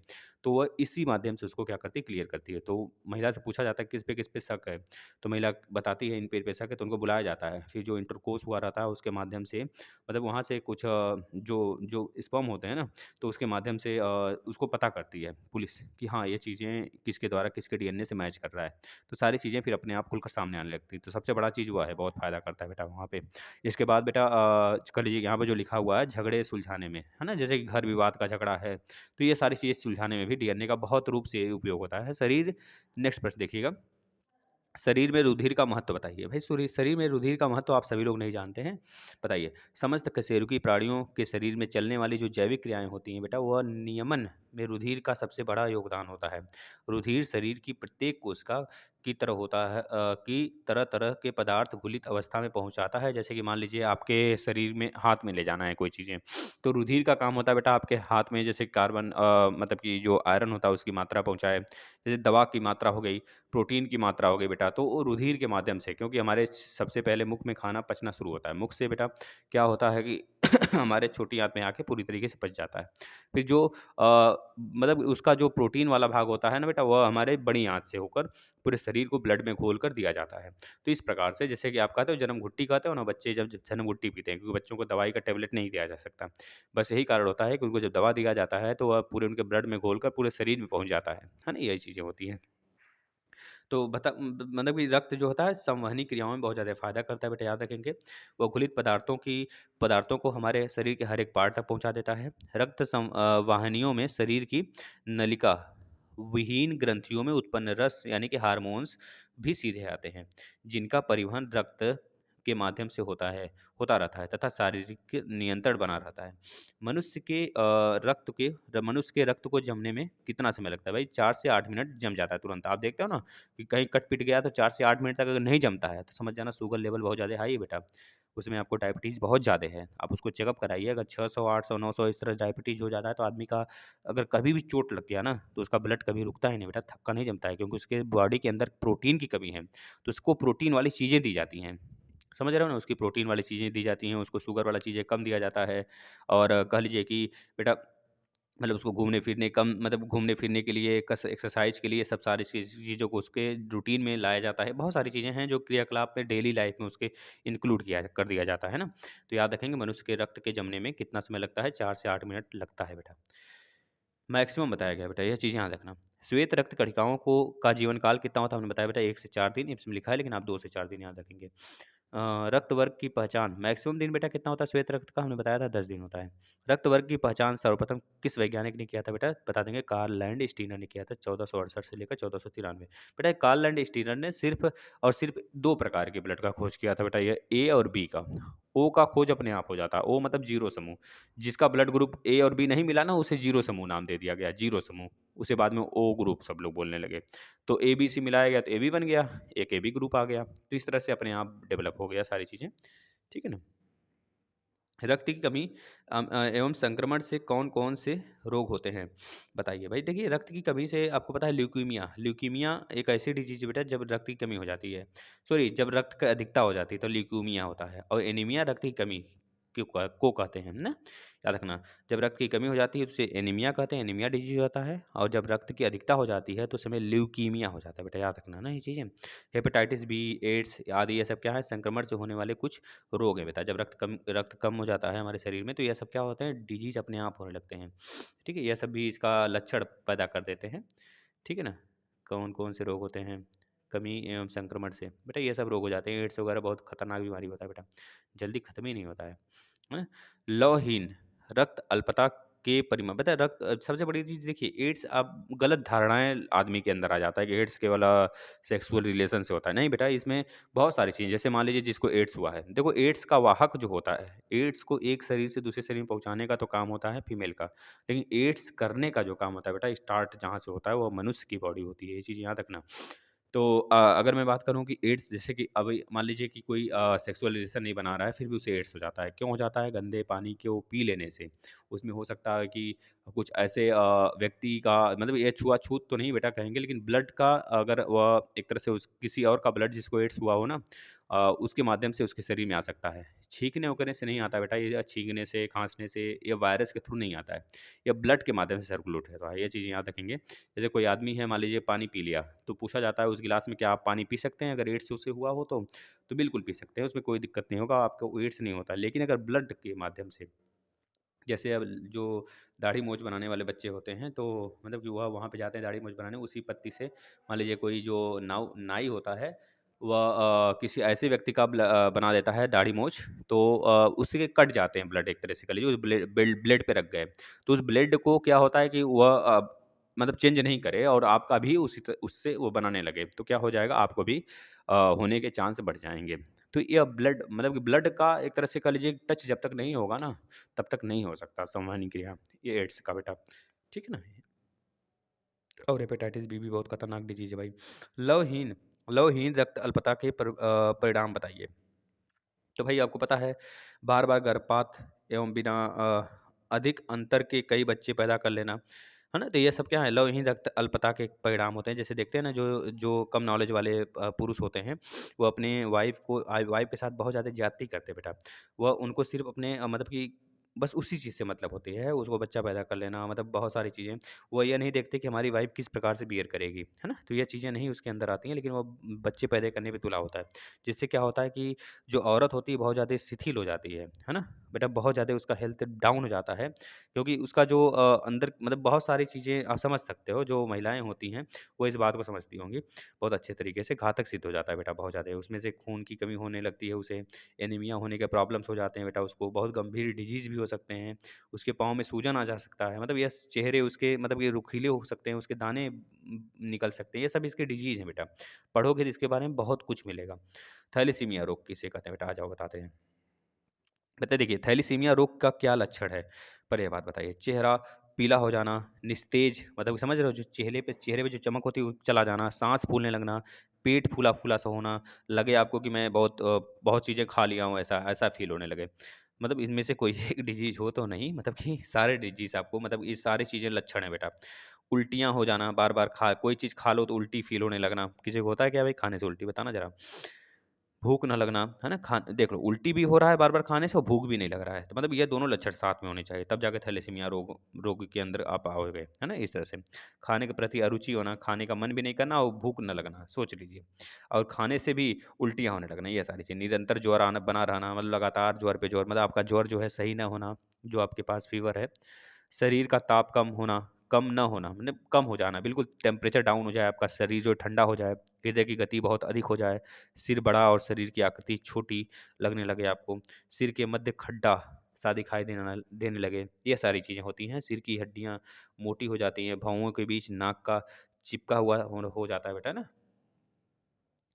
तो वह इसी माध्यम से उसको क्या करती है, क्लियर करती है। तो महिला से पूछा जाता है किस पे शक है, तो महिला बताती है इन पे शक है, तो उनको बुलाया जाता है। फिर जो इंटरकोर्स हुआ रहता है उसके माध्यम से, मतलब वहाँ से कुछ जो जो स्पर्म होते हैं ना, तो उसके माध्यम से उसको पता करती है पुलिस कि हाँ, ये चीज़ें किसके द्वारा किसके डीएनए से मैच कर रहा है। तो सारी चीज़ें फिर अपने आप खुलकर सामने आने लगती हैं। तो सबसे बड़ा चीज़ वो है, बहुत फ़ायदा करता है बेटा वहाँ पे। इसके बाद बेटा कर लीजिए यहाँ पे जो लिखा हुआ है झगड़े सुलझाने में, है ना? जैसे कि घर विवाद का झगड़ा है, तो ये सारी चीज़ें सुलझाने में भी डीएनए का बहुत रूप से उपयोग होता है। नेक्स्ट प्रश्न देखिएगा, शरीर में रुधिर का महत्व बताइए। भाई शरीर में रुधिर का महत्व आप सभी लोग नहीं जानते हैं, बताइए। समस्त कशेरुकी प्राणियों के शरीर में चलने वाली जो जैविक क्रियाएँ होती हैं बेटा, वह नियमन में रुधिर का सबसे बड़ा योगदान होता है। रुधिर शरीर की प्रत्येक कोशिका की तरह होता है, कि तरह-तरह के पदार्थ घुलित अवस्था में पहुँचाता है। जैसे कि मान लीजिए आपके शरीर में हाथ में ले जाना है कोई चीज़ें, तो रुधिर का काम होता है बेटा आपके हाथ में, जैसे कार्बन मतलब कि जो आयरन होता है उसकी मात्रा पहुँचाए। जैसे दवा की मात्रा हो गई, प्रोटीन की मात्रा हो गई बेटा, तो वो रुधिर के माध्यम से, क्योंकि हमारे सबसे पहले मुख में खाना पचना शुरू होता है। मुख से बेटा क्या होता है कि हमारे छोटी आँत में आके पूरी तरीके से पच जाता है। फिर जो मतलब उसका जो प्रोटीन वाला भाग होता है ना बेटा, वह हमारे बड़ी आँत से होकर पूरे शरीर को ब्लड में घोल-कर दिया जाता है। तो इस प्रकार से, जैसे कि आप कहते हो जन्म घुट्टी कहते हो ना, बच्चे जब जब जन्म घुट्टी पीते हैं, क्योंकि बच्चों को दवाई का टैबलेट नहीं दिया जा सकता। बस यही कारण होता है कि उनको जब दवा दिया जाता है, तो वह पूरे उनके ब्लड में घोलकर पूरे शरीर में पहुँच जाता है ना? यही चीज़ें होती हैं। तो मतलब कि रक्त जो होता है संवहनी क्रियाओं में बहुत ज़्यादा फ़ायदा करता है बेटा, याद रखेंगे। वो घुलित पदार्थों को हमारे शरीर के हर एक पार्ट तक पहुँचा देता है। वाहिनियों में शरीर की नलिका विहीन ग्रंथियों में उत्पन्न रस यानी कि हार्मोन्स भी सीधे आते हैं, जिनका परिवहन रक्त के माध्यम से होता रहता है तथा शारीरिक नियंत्रण बना रहता है। मनुष्य के रक्त को जमने में कितना समय लगता है? भाई 4 से 8 मिनट जम जाता है तुरंत। आप देखते हो ना कि कहीं कट पिट गया तो 4 से 8 मिनट तक अगर नहीं जमता है, तो समझ जाना शुगर लेवल बहुत ज़्यादा हाई है बेटा। उसमें आपको डायबिटीज़ बहुत ज़्यादा है। आप उसको चेकअप कराइए, अगर 600, 800, 900 इस तरह डायबिटीज़ हो जाता है, तो आदमी का अगर कभी भी चोट लग गया ना, तो उसका ब्लड कभी रुकता ही नहीं बेटा, थक्का नहीं जमता है, क्योंकि उसके बॉडी के अंदर प्रोटीन की कमी है। तो उसको प्रोटीन वाली चीज़ें दी जाती हैं। समझ रहे हो ना? उसकी प्रोटीन वाली चीज़ें दी जाती हैं, उसको शुगर वाला चीज़ें कम दिया जाता है। और कह लीजिए कि बेटा मतलब उसको घूमने-फिरने के लिए, कस एक्सरसाइज़ के लिए, सब सारी चीज़ों को उसके रूटीन में लाया जाता है। बहुत सारी चीज़ें हैं जो क्रियाकलाप में डेली लाइफ़ में उसके इंक्लूड किया कर दिया जाता है ना? तो याद रखेंगे मनुष्य के रक्त के जमने में कितना समय लगता है? 4 से 8 मिनट लगता है बेटा। मैक्सिमम बताया गया है बेटा, यह चीज़ याद रखना। श्वेत रक्त कणिकाओं का जीवन काल कितना होता है? हमने बताया बेटा 1 से 4 दिन, इसमें लिखा है, लेकिन आप 2 से 4 दिन याद रखेंगे। रक्त वर्ग की पहचान मैक्सिमम दिन बेटा कितना होता है श्वेत रक्त का? हमने बताया था 10 दिन होता है। रक्त वर्ग की पहचान सर्वप्रथम किस वैज्ञानिक ने किया था बेटा? बता देंगे कार्ल लैंड स्टीनर ने किया था 1468 से लेकर 1493। बेटा कार्ल लैंड स्टीनर ने सिर्फ और सिर्फ 2 प्रकार के ब्लड का खोज किया था बेटा, ये ए और बी का। ओ का खोज अपने आप हो जाता है। ओ मतलब जीरो समूह। जिसका ब्लड ग्रुप ए और बी नहीं मिला ना, उसे जीरो समूह नाम दे दिया गया, जीरो समूह। उसे बाद में ओ ग्रुप सब लोग बोलने लगे। तो ए बी सी मिलाया गया तो ए बी बन गया, एक ए बी ग्रुप आ गया। तो इस तरह से अपने आप डेवलप हो गया सारी चीज़ें, ठीक है ना? रक्त की कमी एवं संक्रमण से कौन-कौन से रोग होते हैं? बताइए भाई। देखिए रक्त की कमी से आपको पता है ल्यूकीमिया, ल्यूकीमिया एक ऐसी डिजीज़ है बेटा जब रक्त की कमी हो जाती है। सॉरी, जब रक्त की अधिकता हो जाती है तो ल्यूकीमिया होता है, और एनीमिया रक्त की कमी को कहते हैं ना, याद रखना। जब रक्त की कमी हो जाती है तो उसे एनीमिया कहते हैं, एनीमिया डिजीज़ होता है, और जब रक्त की अधिकता हो जाती है तो उस समय ल्यूकीमिया हो जाता है बेटा, याद रखना ना ये चीज़ें। हेपेटाइटिस बी, एड्स आदि ये सब क्या है? संक्रमण से होने वाले कुछ रोग हैं बेटा। जब रक्त कम हो जाता है हमारे शरीर में तो यह सब क्या होते हैं? डिजीज़ अपने आप होने लगते हैं, ठीक है? यह सब भी इसका लक्षण पैदा कर देते हैं, ठीक है ना? कौन-कौन से रोग होते हैं? कमी एवं संक्रमण से, बेटा ये सब रोग हो जाते हैं। एड्स वगैरह बहुत खतरनाक बीमारी होता है बेटा, जल्दी खत्म ही नहीं होता है ना? लौहीन रक्त अल्पता के परिमा बता रक्त सबसे बड़ी चीज़ देखिए, एड्स अब गलत धारणाएँ आदमी के अंदर आ जाता है कि एड्स केवल सेक्सुअल रिलेशन से होता है। नहीं बेटा, इसमें बहुत सारी चीज़ें, जैसे मान लीजिए जिसको एड्स हुआ है, देखो एड्स का वाहक जो होता है, एड्स को एक शरीर से दूसरे शरीर में पहुँचाने का तो काम होता है फीमेल का, लेकिन एड्स करने का जो काम होता है बेटा, स्टार्ट जहाँ से होता है वो मनुष्य की बॉडी होती है, ये चीज़ याद रखना। तो अगर मैं बात करूँ कि एड्स, जैसे कि अभी मान लीजिए कि कोई सेक्सुअल रिलेशन नहीं बना रहा है, फिर भी उसे एड्स हो जाता है। क्यों हो जाता है? गंदे पानी को पी लेने से। उसमें हो सकता है कि कुछ ऐसे व्यक्ति का मतलब ये छुआ-छूत तो नहीं बेटा कहेंगे, लेकिन ब्लड का अगर वह एक तरह से उस किसी और का ब्लड जिसको एड्स हुआ हो ना, उसके माध्यम से उसके शरीर में आ सकता है। छींकने-वोकने से नहीं आता बेटा, ये छींकने से, खाँसने से, ये वायरस के थ्रू नहीं आता है। ये ब्लड के माध्यम से सर्कुलेट होता है, ये चीज़ें याद रखेंगे। जैसे कोई आदमी है, मान लीजिए पानी पी लिया, तो पूछा जाता है उस गिलास में क्या आप पानी पी सकते हैं? अगर एड्स उसे हुआ हो तो बिल्कुल पी सकते हैं, उसमें कोई दिक्कत नहीं होगा, आपको एड्स नहीं होता। लेकिन अगर ब्लड के माध्यम से, जैसे अब जो दाढ़ी मूंछ बनाने वाले बच्चे होते हैं, तो मतलब कि वह वहाँ पे जाते हैं दाढ़ी मूंछ बनाने, उसी पत्ती से मान लीजिए कोई जो नाई होता है, वह किसी ऐसे व्यक्ति का बना देता है दाढ़ी मूंछ, तो उसके कट जाते हैं ब्लड एक तरह से, कह लीजिए उस ब्लेड पे रख गए, तो उस ब्लेड को क्या होता है कि वह मतलब चेंज नहीं करे और आपका भी उससे वो बनाने लगे, तो क्या हो जाएगा? आपको भी होने के चांस बढ़ जाएंगे। तो ये ब्लड मतलब कि ब्लड का एक तरह से कह लीजिए टच जब तक नहीं होगा ना, तब तक नहीं हो सकता संवहनी क्रिया, ये एड्स का बेटा, ठीक है ना? और हेपेटाइटिस बी भी बहुत खतरनाक डिजीज़ है भाई। लवहीन लवहीन रक्त अल्पता के परिणाम बताइए। तो भाई आपको पता है, बार-बार गर्भपात एवं बिना अधिक अंतर के कई बच्चे पैदा कर लेना, है ना? तो ये सब क्या है? लवहीन रक्त अल्पता के परिणाम होते हैं। जैसे देखते हैं ना, जो जो कम नॉलेज वाले पुरुष होते हैं, वो अपने वाइफ़ के साथ बहुत ज़्यादा ज़्यादती करते हैं बेटा। वह उनको सिर्फ़ अपने मतलब कि बस उसी चीज़ से मतलब होती है, उसको बच्चा पैदा कर लेना, मतलब बहुत सारी चीज़ें। वो ये नहीं देखते कि हमारी वाइफ़ किस प्रकार से बिहेव करेगी, है ना? तो ये चीज़ें नहीं उसके अंदर आती हैं, लेकिन वो बच्चे पैदा करने पे तुला होता है। जिससे क्या होता है कि जो औरत होती है बहुत ज़्यादा शिथिल हो जाती है ना? बेटा बहुत ज़्यादा उसका हेल्थ डाउन हो जाता है, क्योंकि उसका जो अंदर मतलब बहुत सारी चीज़ें आप समझ सकते हो, जो महिलाएँ होती हैं, वो इस बात को समझती होंगी बहुत अच्छे तरीके से। घातक सिद्ध हो जाता है बेटा बहुत ज़्यादा, उसमें से खून की कमी होने लगती है उसे, एनीमिया होने के प्रॉब्लम्स हो जाते हैं बेटा उसको, बहुत गंभीर डिजीज़ भी हो सकते हैं, उसके पाँव में सूजन आ जा सकता है, मतलब ये चेहरे उसके मतलब ये रुखीले हो सकते हैं, उसके दाने निकल सकते हैं, ये सब इसके डिजीज़ हैं बेटा। पढ़ोगे तो इसके बारे में बहुत कुछ मिलेगा। थैलेसीमिया रोग किसे कहते हैं बेटा? आ जाओ बताते हैं। बताइए, देखिए थैलेसीमिया रोग का क्या लक्षण है? पहले ये बात बताइए। चेहरा पीला हो जाना, निस्तेज मतलब समझ रहे हो, जो चेहरे पे जो चमक होती है वो चला जाना, साँस फूलने लगना, पेट फूला-फूला सा होना, लगे आपको कि मैं बहुत चीज़ें खा लिया हूँ, ऐसा ऐसा फ़ील होने लगे। मतलब इनमें से कोई एक डिज़ीज़ हो तो नहीं, मतलब कि सारे डिज़ीज़ आपको मतलब ये सारी चीज़ें लक्षण है बेटा। उल्टियाँ हो जाना, बार-बार कोई चीज़ खा लो तो उल्टी फ़ील होने लगना। किसी को होता है क्या भाई खाने से उल्टी? बताना ज़रा। भूख ना लगना, है ना? देख लो उल्टी भी हो रहा है बार-बार खाने से और भूख भी नहीं लग रहा है। तो मतलब ये दोनों लक्षण साथ में होने चाहिए, तब जाके थैलेसीमिया रोग के अंदर आप आओगे, है ना? इस तरह से। खाने के प्रति अरुचि होना, खाने का मन भी नहीं करना और भूख ना लगना, सोच लीजिए। और खाने से भी उल्टियाँ होने लगना, ये सारी चीज़ें। निरंतर ज्वर आना बना रहना, मतलब लगातार ज्वर पे ज्वर, मतलब आपका ज्वर जो है सही ना होना, जो आपके पास फ़ीवर है। शरीर का ताप कम होना, कम ना होना, मतलब कम हो जाना, बिल्कुल टेम्परेचर डाउन हो जाए, आपका शरीर जो ठंडा हो जाए, हृदय की गति बहुत अधिक हो जाए, सिर बड़ा और शरीर की आकृति छोटी लगने लगे आपको, सिर के मध्य खड्डा सा दिखाई देने लगे, ये सारी चीज़ें होती हैं। सिर की हड्डियाँ मोटी हो जाती हैं, भौहों के बीच नाक का चिपका हुआ हो जाता है बेटा ना।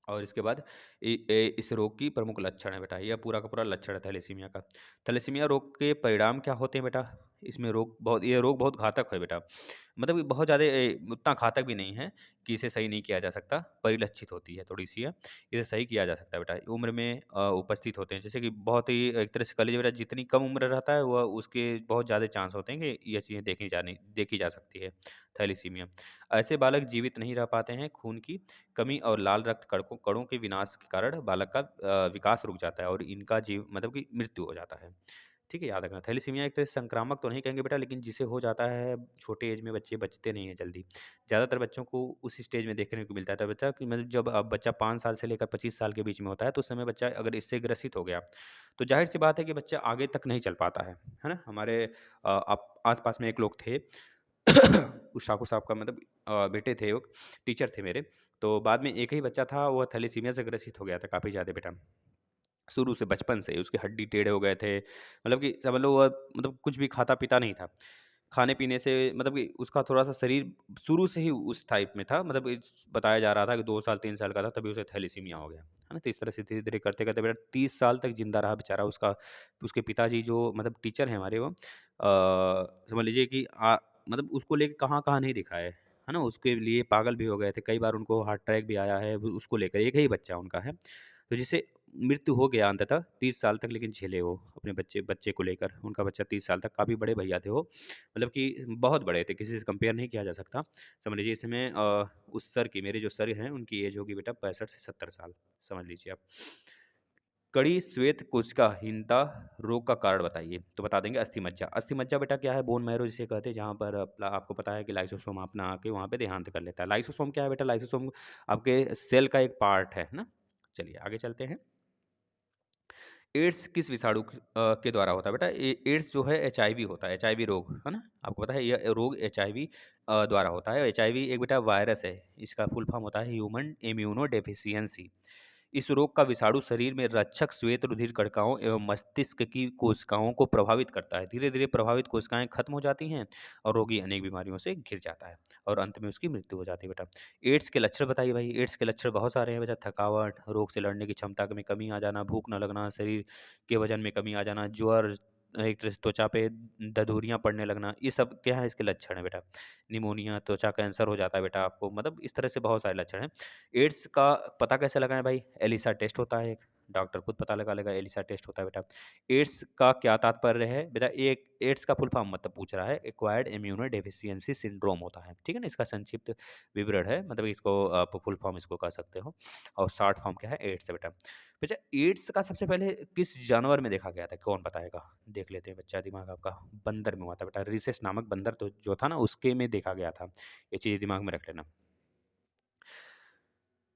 और इसके बाद इस रोग की प्रमुख लक्षण है बेटा, यह पूरा का पूरा लक्षण है थैलेसीमिया का। थैलेसीमिया रोग के परिणाम क्या होते हैं बेटा? इसमें ये रोग बहुत घातक है बेटा। मतलब कि बहुत ज़्यादा उतना घातक भी नहीं है कि इसे सही नहीं किया जा सकता, परिलक्षित होती है थोड़ी-सी है। इसे सही किया जा सकता है बेटा। उम्र में उपस्थित होते हैं, जैसे कि बहुत ही एक तरह से कह लीजिए बेटा, जितनी कम उम्र रहता है वह उसके बहुत ज़्यादा चांस होते हैं कि ये चीज़ें देखी जा सकती है, थैलेसीमिया। ऐसे बालक जीवित नहीं रह पाते हैं, खून की कमी और लाल रक्त कणों के विनाश के कारण बालक का विकास रुक जाता है और इनका जीव मतलब कि मृत्यु हो जाता है। ठीक है, याद रखना। थैलेसीमिया एक तरह से संक्रामक तो नहीं कहेंगे बेटा, लेकिन जिसे हो जाता है छोटे एज में बच्चे बचते नहीं हैं जल्दी। ज़्यादातर बच्चों को उस स्टेज में देखने को मिलता है। तो बच्चा कि मतलब जब बच्चा 5 साल से लेकर 25 साल के बीच में होता है, तो उस समय बच्चा अगर इससे ग्रसित हो गया, तो ज़ाहिर-सी बात है कि बच्चा आगे तक नहीं चल पाता है ना? हमारे आप आस-पास में एक लोग थे उस ठाकुर साहब का मतलब बेटे थे वो, टीचर थे मेरे। तो बाद में एक ही बच्चा था, वो थैलेसीमिया से ग्रसित हो गया था काफ़ी ज़्यादा बेटा। शुरू से बचपन से उसके हड्डी टेढ़े हो गए थे। मतलब कि समझ लो वह मतलब कुछ भी खाता-पीता नहीं था। खाने-पीने से मतलब कि उसका थोड़ा-सा शरीर शुरू से ही उस टाइप में था। मतलब बताया जा रहा था कि 2 साल 3 साल का था तभी उसे थैलेसीमिया हो गया। है ना? तो इस तरह से धीरे-धीरे करते-करते बेटा 30 साल तक ज़िंदा रहा बेचारा। उसके पिताजी जो मतलब टीचर हैं हमारे वो समझ लीजिए कि मतलब उसको लेके कहाँ-कहाँ नहीं दिखाए। है ना? उसके लिए पागल भी हो गए थे। कई बार उनको हार्ट अटैक भी आया है उसको लेकर। एक ही बच्चा उनका है। तो जिसे मृत्यु हो गया अंततः 30 साल तक, लेकिन झेले वो अपने बच्चे बच्चे को लेकर। उनका बच्चा 30 साल तक, काफ़ी बड़े भैया थे वो। मतलब कि बहुत बड़े थे, किसी से कंपेयर नहीं किया जा सकता। समझ लीजिए इस समय उस सर की, मेरे जो सर हैं उनकी एज होगी बेटा 65 से 70 साल, समझ लीजिए आप। कड़ी श्वेत कोशिकाहीनता रोग का कारण बताइए। तो बता देंगे अस्थि मज्जा। अस्थि मज्जा बेटा क्या है? बोन मैरो जिसे कहते हैं, जहाँ पर आपको पता है कि लाइसोसोम अपना आके वहाँ पे देहांत कर लेता है। लाइसोसोम क्या है बेटा? लाइसोसोम आपके सेल का एक पार्ट है ना? चलिए आगे चलते हैं। एड्स किस विषाणु के द्वारा होता है बेटा? एड्स जो है एचआईवी होता है, एचआईवी रोग, है ना? आपको पता है यह रोग एचआईवी द्वारा होता है। एचआईवी एक बेटा वायरस है, इसका फुल फॉर्म होता है ह्यूमन इम्यूनो डेफिशिएंसी। इस रोग का विषाणु शरीर में रक्षक श्वेत रुधिर कणिकाओं एवं मस्तिष्क की कोशिकाओं को प्रभावित करता है। धीरे धीरे प्रभावित कोशिकाएं खत्म हो जाती हैं और रोगी अनेक बीमारियों से घिर जाता है और अंत में उसकी मृत्यु हो जाती है बेटा। एड्स के लक्षण बताइए भाई। एड्स के लक्षण बहुत सारे हैं बेटा। थकावट, रोग से लड़ने की क्षमता में कमी आ जाना, भूख न लगना, शरीर के वजन में कमी आ जाना, ज्वर, एक तरह से त्वचा पे ददूरियाँ पड़ने लगना, ये सब क्या है इसके लक्षण है बेटा। निमोनिया, त्वचा कैंसर हो जाता है बेटा आपको, मतलब इस तरह से बहुत सारे लक्षण हैं। एड्स का पता कैसे लगाएं भाई? एलिसा टेस्ट होता है एक, डॉक्टर खुद पता लगा लेगा, एलिसा टेस्ट होता है बेटा। एड्स का क्या तात्पर्य है बेटा? एक एड्स का फुल फॉर्म मतलब पूछ रहा है, एक्वायर्ड इम्यूनो डेफिशिएंसी सिंड्रोम होता है, ठीक है ना? इसका संक्षिप्त विवरण है, मतलब इसको आप फुल फॉर्म इसको कह सकते हो। और शॉर्ट फॉर्म क्या है? एड्स है बेटा। अच्छा, एड्स का सबसे पहले किस जानवर में देखा गया था? कौन बताएगा? देख लेते हैं बच्चा, दिमाग आपका। बंदर में हुआ था बेटा। रिसेस नामक बंदर तो जो था ना, उसके में देखा गया था। ये चीज़ दिमाग में रख लेना।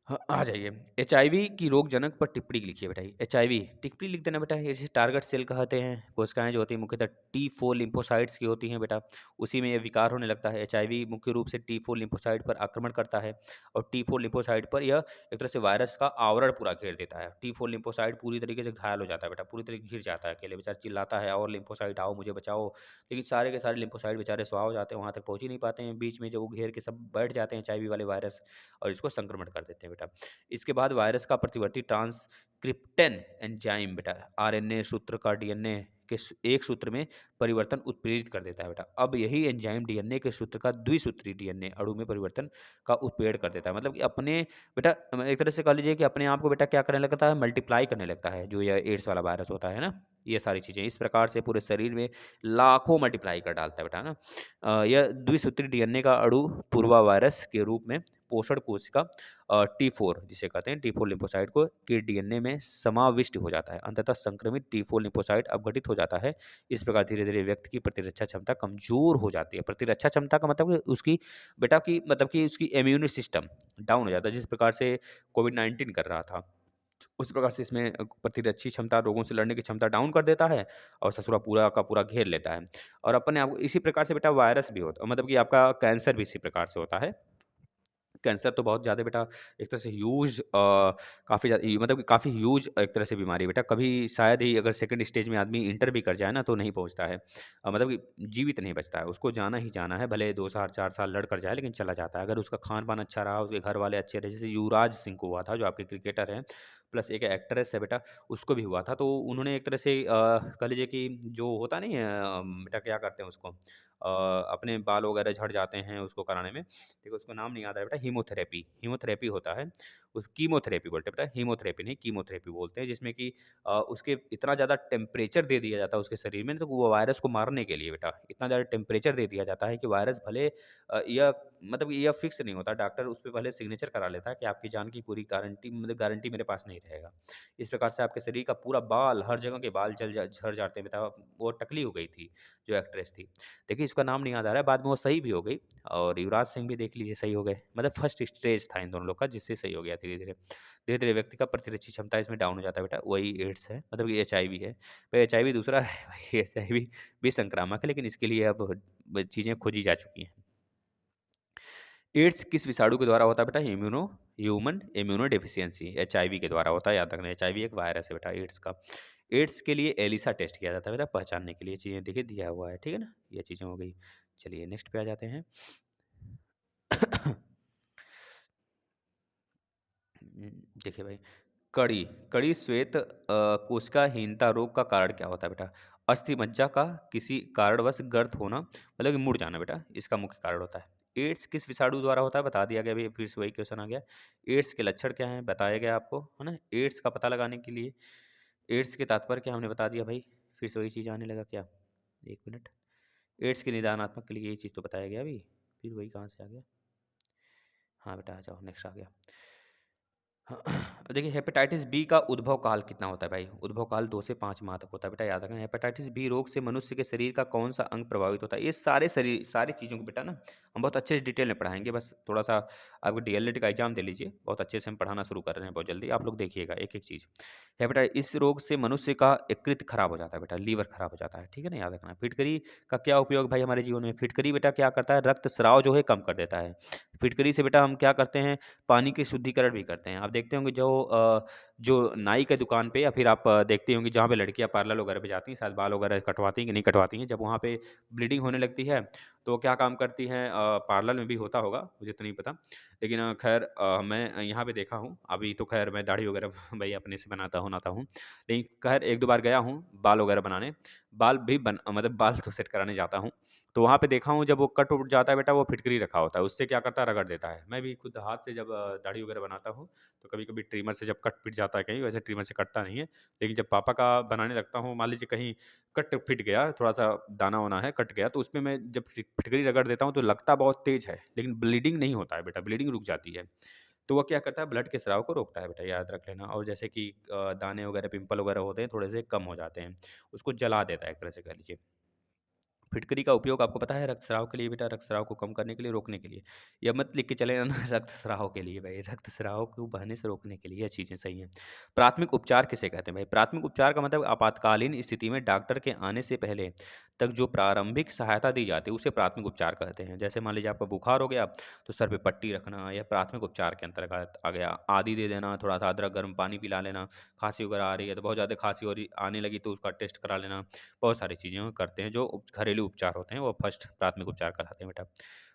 हाँ, आ जाइए। एचआईवी की रोगजनक पर टिप्पणी लिखिए बेटा। एचआईवी टिप्पणी लिख देना बेटा। ये जिसे टारगेट सेल कहते हैं, कोशिकाएं जो होती हैं मुख्यतः T4 लिम्फोसाइट्स की होती हैं बेटा। उसी में ये विकार होने लगता है। एचआईवी मुख्य रूप से T4 लिम्फोसाइट पर आक्रमण करता है और T4 लिम्फोसाइट पर यह एक तरह से वायरस का आवरण पूरा घेर देता है। T4 लिम्फोसाइट पूरी तरीके से घायल हो जाता है बेटा, पूरी तरीके घिर जाता है, अकेले बेचारा चिल्लाता है और लिम्फोसाइट आओ मुझे बचाओ, लेकिन सारे के सारे लिम्फोसाइट बेचारे स्वाहा हो जाते हैं, वहाँ तक पहुँच ही नहीं पाते हैं। बीच में जो वो घेर के सब बैठ जाते हैं एचआईवी वाले वायरस और इसको संक्रमण कर देते हैं बेटा। इसके बाद वायरस का प्रतिवर्ती ट्रांसक्रिप्टेन एंजाइम बेटा आरएनए सूत्र का डीएनए के एक सूत्र में परिवर्तन उत्प्रेरित कर देता है बेटा। अब यही एंजाइम डीएनए के सूत्र का द्विसूत्री डीएनए अणु में परिवर्तन का उत्प्रेरण कर देता है। मतलब कि अपने बेटा एक तरह से कह लीजिए कि अपने आप को बेटा क्या करने लगता है? मल्टीप्लाई करने लगता है, जो यह एड्स वाला वायरस होता है ना। ये सारी चीज़ें इस प्रकार से पूरे शरीर में लाखों मल्टीप्लाई कर डालता है बेटा, है ना। यह द्विसूत्री डीएनए का अणु पूर्वा वायरस के रूप में पोषण कोशिका T4 जिसे कहते हैं T4 लिम्फोसाइट को के डीएनए में समाविष्ट हो जाता है। अंततः संक्रमित T4 लिम्फोसाइट अपघटित हो जाता है। इस प्रकार धीरे-धीरे व्यक्ति की प्रतिरक्षा क्षमता कमज़ोर हो जाती है। प्रतिरक्षा क्षमता का मतलब कि उसकी बेटा की मतलब कि उसकी इम्यून सिस्टम डाउन हो जाता है, जिस प्रकार से कोविड-19 कर रहा था। उस प्रकार से इसमें प्रतिरक्षी क्षमता, रोगों से लड़ने की क्षमता डाउन कर देता है और ससुरा पूरा का पूरा घेर लेता है। और अपने आप इसी प्रकार से बेटा वायरस भी होता है, मतलब कि आपका कैंसर भी इसी प्रकार से होता है। कैंसर तो बहुत ज़्यादा बेटा एक तरह से ह्यूज काफ़ी ज़्यादा मतलब कि काफ़ी ह्यूज एक तरह से बीमारी है बेटा। कभी शायद ही अगर सेकंड स्टेज में आदमी इंटर भी कर जाए ना तो नहीं पहुँचता है। मतलब कि जीवित नहीं बचता है, उसको जाना ही जाना है, भले 2 साल 4 साल लड़ कर जाए लेकिन चला जाता है। अगर उसका खान-पान अच्छा रहा, उसके घर वाले अच्छे रहे, जैसे युवराज सिंह को हुआ था जो आपके क्रिकेटर हैं, प्लस एक एक्ट्रेस है बेटा, उसको भी हुआ था। तो उन्होंने एक तरह से कह लीजिए कि जो होता नहीं है बेटा क्या करते हैं उसको अपने बाल वगैरह झड़ जाते हैं उसको कराने में। देखो उसका नाम नहीं याद आ रहा बेटा, हीमोथेरेपी, हीमोथेरेपी होता है। उस कीमोथेरेपी बोलते हैं बेटा, हीमोथेरेपी नहीं कीमोथेरेपी बोलते हैं, जिसमें कि उसके इतना ज़्यादा टेम्परेचर दे दिया जाता है उसके शरीर में, तो वो वायरस को मारने के लिए बेटा इतना ज़्यादा टेम्परेचर दे दिया जाता है कि वायरस भले यह मतलब यह फिक्स नहीं होता, डॉक्टर उस पे पहले सिग्नेचर करा लेता है कि आपकी जान की पूरी गारंटी, मतलब गारंटी मेरे पास नहीं रहेगा। इस प्रकार से आपके शरीर का पूरा बाल, हर जगह के बाल झड़ जाते हैं बेटा। वो टकली हो गई थी जो एक्ट्रेस थी। देखिए इसका नाम नहीं याद आ रहा है, बाद में वो सही भी हो गई और युवराज सिंह भी देख लीजिए सही हो गए। मतलब फर्स्ट स्टेज था इन दोनों लोग का जिससे सही हो गया धीरे-धीरे। धीरे-धीरे व्यक्ति का प्रतिरक्षी क्षमता इसमें डाउन हो जाता है बेटा, वही एड्स है, मतलब ये एचआईवी है। भाई एचआईवी दूसरा है, भाई एचआईवी भी संक्रामक है लेकिन इसके लिए अब चीज़ें खोजी जा चुकी हैं। एड्स किस विषाणु के द्वारा होता है बेटा? ह्यूमन इम्यूनो डेफिशिएंसी एचआईवी के द्वारा होता है, याद रखना एचआईवी एक वायरस है बेटा एड्स का। एड्स के लिए एलिसा टेस्ट किया जाता है बेटा पहचानने के लिए, चीज़ें देखिए दिया हुआ है, ठीक है ना? ये चीज़ें हो गई। चलिए नेक्स्ट पे आ जाते हैं। देखिए भाई, कड़ी कड़ी श्वेत कोशिकाहीनता रोग का कारण क्या होता है बेटा? अस्थि मज्जा का किसी कारणवश गर्त होना, मतलब कि मुड़ जाना बेटा, इसका मुख्य कारण होता है। एड्स किस विषाणु द्वारा होता है? बता दिया गया अभी, फिर से वही क्वेश्चन आ गया। एड्स के लक्षण क्या हैं? बताया गया आपको, है ना? एड्स का पता लगाने के लिए एड्स के तात्पर्य क्या हमने बता दिया भाई, फिर से वही चीज़ आने लगा क्या? 1 मिनट। एड्स के निदानात्मक के लिए ये चीज़ तो बताया गया अभी, फिर वही कहाँ से आ गया? हाँ बेटा आ जाओ, नेक्स्ट आ गया। हाँ, देखिए हेपेटाइटिस बी का उद्भव काल कितना होता है भाई? उद्भव काल 2 से 5 माह तक होता है बेटा, याद रखना। हेपेटाइटिस बी रोग से मनुष्य के शरीर का कौन-सा अंग प्रभावित होता है? ये सारी चीज़ों को बेटा ना हम बहुत अच्छे से डिटेल में पढ़ाएँगे, बस थोड़ा-सा आप डीएलएड का एग्ज़ाम दे लीजिए, बहुत अच्छे से हम पढ़ाना शुरू कर रहे हैं बहुत जल्दी, आप लोग देखिएगा एक-एक चीज़। इस रोग से मनुष्य का यकृत खराब हो जाता है बेटा, लीवर खराब हो जाता है, ठीक है ना? याद रखना। फिटकरी का क्या उपयोग भाई हमारे जीवन में? फिटकरी बेटा क्या करता है? रक्तस्राव जो है कम कर देता है। फिटकरी से बेटा हम क्या करते हैं? पानी के शुद्धिकरण भी करते हैं। आप देखते होंगे जो नाई के दुकान पे या फिर आप देखते होंगे जहाँ पे लड़कियाँ पार्लर वगैरह पे जाती हैं, शायद बाल वगैरह कटवाती हैं कि नहीं कटवाती हैं, जब वहाँ पे ब्लीडिंग होने लगती है, तो वो क्या काम करती हैं पार्लर में भी होता होगा, मुझे तो नहीं पता। लेकिन खैर मैं यहाँ पे देखा हूँ, अभी तो खैर मैं दाढ़ी वगैरह भई अपने से बनाता हूँ। लेकिन खैर 1-2 बार गया हूँ बाल वगैरह बनाने, बाल भी मतलब बाल तो सेट कराने जाता हूँ। तो वहाँ पे देखा हूँ जब वो कट उट जाता है बेटा, वो फिटकरी रखा होता है, उससे क्या करता है रगड़ देता है। मैं भी खुद हाथ से जब दाढ़ी वगैरह बनाता हूँ, तो कभी-कभी ट्रिमर से जब कट पिट जाता है कहीं, वैसे ट्रिमर से कटता नहीं है। लेकिन जब पापा का बनाने लगता हूँ, मान लीजिए कहीं कट फिट गया, थोड़ा-सा दाना-वाना है, कट गया, तो उसमें मैं जब फिटकरी रगड़ देता हूँ, तो लगता बहुत तेज़ है, लेकिन ब्लीडिंग नहीं होता है बेटा, ब्लीडिंग रुक जाती है। तो वो क्या करता है ब्लड के स्राव को रोकता है बेटा, याद रख लेना। और जैसे कि दाने वगैरह, पिंपल वगैरह होते हैं, थोड़े से कम हो जाते हैं। उसको जला देता है एक तरह से कह लीजिए। फिटकरी का उपयोग आपको पता है रक्तस्राव के लिए बेटा, रक्तस्राव को कम करने के लिए, रोकने के लिए। या मत लिख के चले जाना रक्तस्राव के लिए भाई, रक्तस्राव को बहने से रोकने के लिए, ये चीज़ें सही हैं। प्राथमिक उपचार किसे कहते हैं भाई? प्राथमिक उपचार का मतलब आपातकालीन स्थिति में डॉक्टर के आने से पहले तक जो प्रारंभिक सहायता दी जाती है, उसे प्राथमिक उपचार कहते हैं। जैसे मान लीजिए आपको बुखार हो गया, तो सर पे पट्टी रखना, यह प्राथमिक उपचार के अंतर्गत आ गया। आदि दे देना, थोड़ा-सा अदरक गर्म पानी पिला लेना, खाँसी वगैरह आ रही है, तो बहुत ज़्यादा खाँसी हो रही आने लगी तो उसका टेस्ट करा लेना। बहुत सारी चीज़ें वो करते हैं जो घरेलू उपचार होते हैं, वो फर्स्ट प्राथमिक उपचार कहलाते हैं बेटा।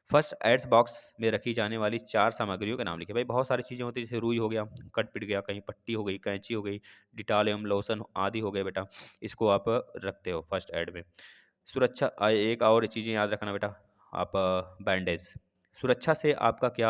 फर्स्ट एड्स बॉक्स में रखी जाने वाली 4 सामग्रियों के नाम लिखिए। भाई बहुत सारी चीज़ें होती हैं, जैसे रुई हो गया, कट पिट गया, कहीं पट्टी हो गई, कैंची हो गई, डिटॉल एवं लोशन आदि हो गए बेटा। इसको आप रखते हो फर्स्ट एड में। सुरक्षा एक और चीज़ें याद रखना बेटा, आप बैंडेज। सुरक्षा से आपका क्या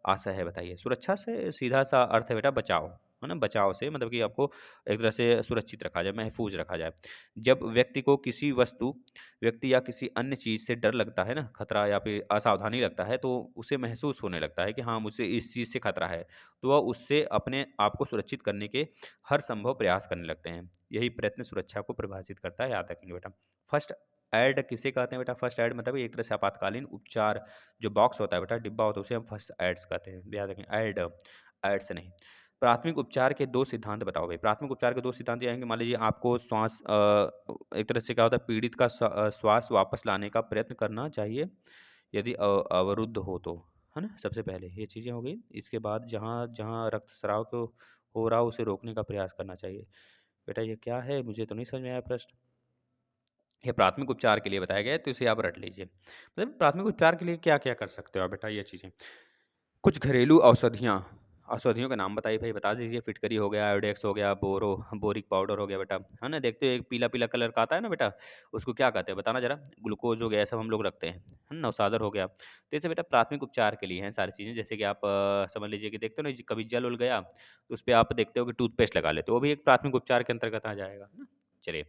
आशय है बताइए? सुरक्षा से सीधा-सा अर्थ है बेटा बचाव, है ना? बचाव से मतलब कि आपको एक तरह से सुरक्षित रखा जाए, महफूज़ रखा जाए। जब व्यक्ति को किसी व्यक्ति या किसी अन्य चीज़ से डर लगता है ना, खतरा या फिर असावधानी लगता है, तो उसे महसूस होने लगता है कि हाँ, मुझे इस चीज़ से खतरा है, तो वह उससे अपने आप को सुरक्षित करने के हर संभव प्रयास करने लगते हैं। यही प्रयत्न सुरक्षा को परिभाषित करता है, याद रखेंगे बेटा। फर्स्ट एड किसे कहते हैं बेटा? फर्स्ट एड मतलब एक तरह से आपातकालीन उपचार जो बॉक्स होता है बेटा, डिब्बा होता है, उसे हम फर्स्ट एड्स कहते हैं। याद रखें एड, एड्स नहीं। प्राथमिक उपचार के 2 सिद्धांत बताओ भई। प्राथमिक उपचार के 2 सिद्धांत ये हैं कि मान लीजिए आपको एक तरह से क्या होता है, पीड़ित का श्वास वापस लाने का प्रयत्न करना चाहिए, यदि अवरुद्ध हो तो, है ना? सबसे पहले ये चीज़ें हो गई। इसके बाद जहाँ-जहाँ रक्तस्राव को हो रहा हो उसे रोकने का प्रयास करना चाहिए। बेटा ये क्या है? मुझे तो नहीं समझ में आया प्रश्न। ये प्राथमिक उपचार के लिए बताया गया है, तो इसे आप रट लीजिए। मतलब प्राथमिक उपचार के लिए क्या-क्या कर सकते हो आप बेटा ये चीज़ें? कुछ घरेलू औषधियाँ, औषधियों के नाम बताइए भई, बता दीजिए। फिटकरी हो गया, आयोडेक्स हो गया, बोरिक पाउडर हो गया बेटा, है ना? देखते हो एक पीला-पीला कलर का आता है ना बेटा, उसको क्या कहते हैं बताना ज़रा? ग्लूकोज़ हो गया, ये सब हम लोग रखते हैं, है ना? नवसादर हो गया। तो ऐसे बेटा प्राथमिक उपचार के लिए हैं सारी चीज़ें, जैसे कि आप समझ लीजिए कि देखते हो ना जी, कभी जल-उल गया, तो उसपे आप देखते हो कि टूथपेस्ट लगा लेते हो, वो भी एक प्राथमिक उपचार के अंतर्गत आ जाएगा, है ना? चलिए,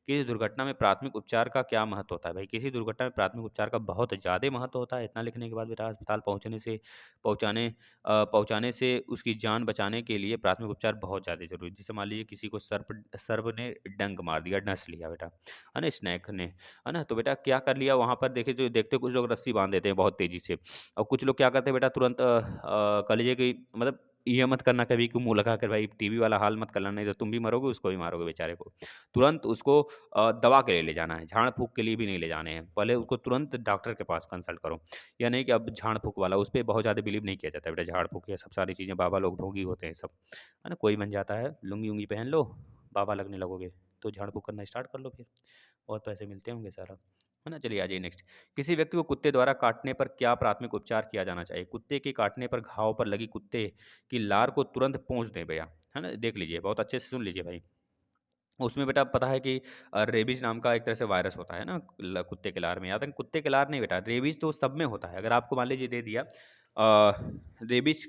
किसी दुर्घटना में प्राथमिक उपचार का क्या महत्व होता है भाई? किसी दुर्घटना में प्राथमिक उपचार का बहुत ज़्यादा महत्व होता है। इतना लिखने के बाद बेटा अस्पताल पहुँचाने पहुँचाने से उसकी जान बचाने के लिए प्राथमिक उपचार बहुत ज़्यादा ज़रूरी है। जैसे मान लीजिए किसी को सर्प ने डंक मार दिया, डस लिया बेटा, है ना? स्नेक ने, है ना? तो बेटा क्या कर लिया वहाँ पर, देखिए जो देखते हो कुछ लोग रस्सी बाँध देते हैं बहुत तेज़ी से, और कुछ लोग क्या करते हैं बेटा, तुरंत कह लीजिए कि मतलब ये मत करना कभी कि मुँह लगा कर भाई टीवी वाला हाल मत करना, नहीं तो तुम भी मरोगे, उसको भी मारोगे बेचारे को। तुरंत उसको दवा के लिए ले जाना है, झाड़-फूँक के लिए भी नहीं ले जाने हैं। पहले उसको तुरंत डॉक्टर के पास कंसल्ट करो। या नहीं कि अब झाड़-फूँक वाला, उस पे बहुत ज़्यादा बिलीव नहीं किया जाता है बेटा, झाड़-फूँक ये सब सारी चीज़ें, बाबा लोग ढोंगी होते हैं सब, है ना? कोई बन जाता है, लुंगी-वुंगी पहन लो, बाबा लगने लगोगे, तो झाड़-फूँक करना स्टार्ट कर लो फिर, बहुत पैसे मिलते होंगे सारा, है ना? चलिए आ जाइए नेक्स्ट। किसी व्यक्ति को कुत्ते द्वारा काटने पर क्या प्राथमिक उपचार किया जाना चाहिए? कुत्ते के काटने पर घाव पर लगी कुत्ते की लार को तुरंत पोंछ दें भैया, है ना? देख लीजिए, बहुत अच्छे से सुन लीजिए भाई। उसमें बेटा पता है कि रेबीज़ नाम का एक तरह से वायरस होता है ना, कुत्ते के लार में। याद है, कुत्ते के लार नहीं बेटा, रेबीज़ तो सब में होता है। अगर आपको मान लीजिए दे दिया रेबीज़,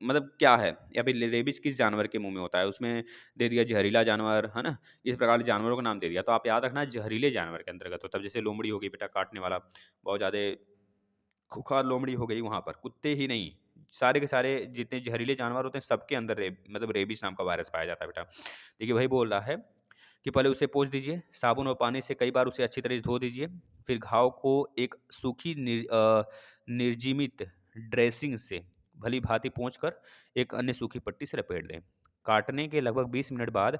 मतलब क्या है, या फिर रेबीज़ किस जानवर के मुँह में होता है, उसमें दे दिया जहरीला जानवर, है ना? इस प्रकार के जानवरों का नाम दे दिया, तो आप याद रखना जहरीले जानवर के अंतर्गत होता है। जैसे लोमड़ी हो गई बेटा काटने वाला, बहुत ज़्यादा खूंखार लोमड़ी हो गई वहाँ पर, कुत्ते ही नहीं, सारे के सारे जितने जहरीले जानवर होते हैं सबके अंदर मतलब रेबीज़ नाम का वायरस पाया जाता है बेटा। देखिए वही बोल रहा है कि पहले उसे पोंछ दीजिए, साबुन और पानी से कई बार उसे अच्छी तरह से धो दीजिए। फिर घाव को एक सूखी निर्जीमित ड्रेसिंग से भली-भाँति पोंछकर एक अन्य सूखी पट्टी से लपेट दें। काटने के लगभग 20 मिनट बाद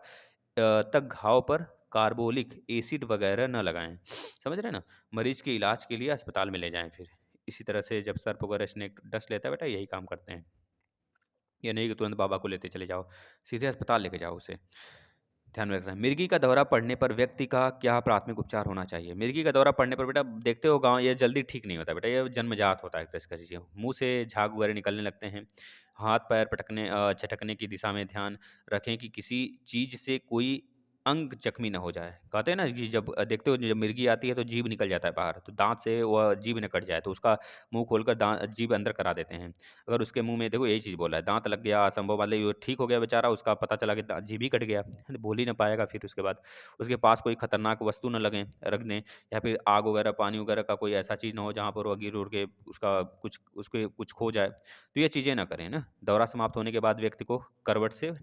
तक घाव पर कार्बोलिक एसिड वगैरह न लगाएँ। समझ रहे हैं ना? मरीज़ के इलाज के लिए अस्पताल में ले जाएँ फिर। इसी तरह से जब सर्प वगैरह स्नेक डस लेता है बेटा, यही काम करते हैं। ये नहीं कि तुरंत बाबा को लेते चले जाओ, सीधे अस्पताल लेके जाओ उसे। ध्यान में रखना है। मिर्गी का दौरा पड़ने पर व्यक्ति का क्या प्राथमिक उपचार होना चाहिए? मिर्गी का दौरा पड़ने पर बेटा देखते हो गाँव, ये जल्दी ठीक नहीं होता बेटा, ये जन्मजात होता है एक तरह से कह लीजिए। मुँह से झाग वगैरह निकलने लगते हैं। हाथ-पैर झटकने की दिशा में ध्यान रखें कि किसी चीज़ से कोई अंग जख्मी ना हो जाए। कहते हैं ना कि जब देखते हो जब मिर्गी आती है तो जीभ निकल जाता है बाहर, तो दाँत से वह जीभ ना कट जाए, तो उसका मुँह खोलकर जीभ अंदर करा देते हैं। अगर उसके मुँह में देखो यही चीज़ बोला है, दाँत लग गया, असंभव वाले ये ठीक हो गया बेचारा, उसका पता चला कि जीभ ही कट गया, है ना? बोल ही ना पाएगा फिर उसके बाद। उसके पास कोई खतरनाक वस्तु ना रख दें, या फिर आग वगैरह, पानी वगैरह का कोई ऐसा चीज़ ना हो जहाँ पर वो गिर-उड़ के उसका कुछ खो जाए। तो ये चीज़ें ना करें ना। दौरा समाप्त होने के बाद व्यक्ति को करवट से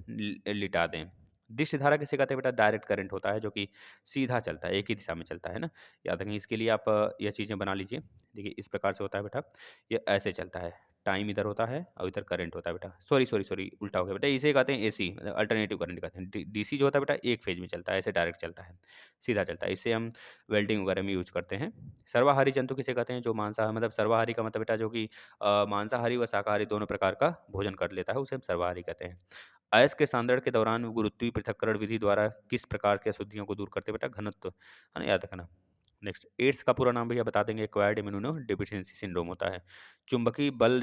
लिटा दें। दृष्टि धारा किसे कहते हैं बेटा? डायरेक्ट करंट होता है जो कि सीधा चलता है, एक ही दिशा में चलता है ना। याद रखें, इसके लिए आप ये चीज़ें बना लीजिए। देखिए इस प्रकार से होता है बेटा, ये ऐसे चलता है। टाइम इधर होता है और इधर करंट होता है बेटा। सॉरी उल्टा हो गया बेटा। इसे कहते हैं एसी, मतलब अल्टरनेटिव करंट कहते हैं। डीसी जो होता है बेटा एक फेज में चलता है, ऐसे डायरेक्ट चलता है, सीधा चलता है। इसे हम वेल्डिंग वगैरह में यूज़ करते हैं। सर्वाहारी जंतु किसे कहते हैं? जो मतलब सर्वाहारी का मतलब बेटा जो कि मांसाहारी व शाकाहारी दोनों प्रकार का भोजन कर लेता है, उसे हम सर्वाहारी कहते हैं। अयस्क सांद्रण के दौरान गुरुत्वीय पृथक्करण विधि द्वारा किस प्रकार की अशुद्धियों को दूर करते हैं बेटा? घनत्व, है ना? याद रखना। नेक्स्ट, एड्स का पूरा नाम भैया बता देंगे। एक्वायर्ड इम्यूनो डेफिशिएंसी सिंड्रोम होता है। चुंबकीय बल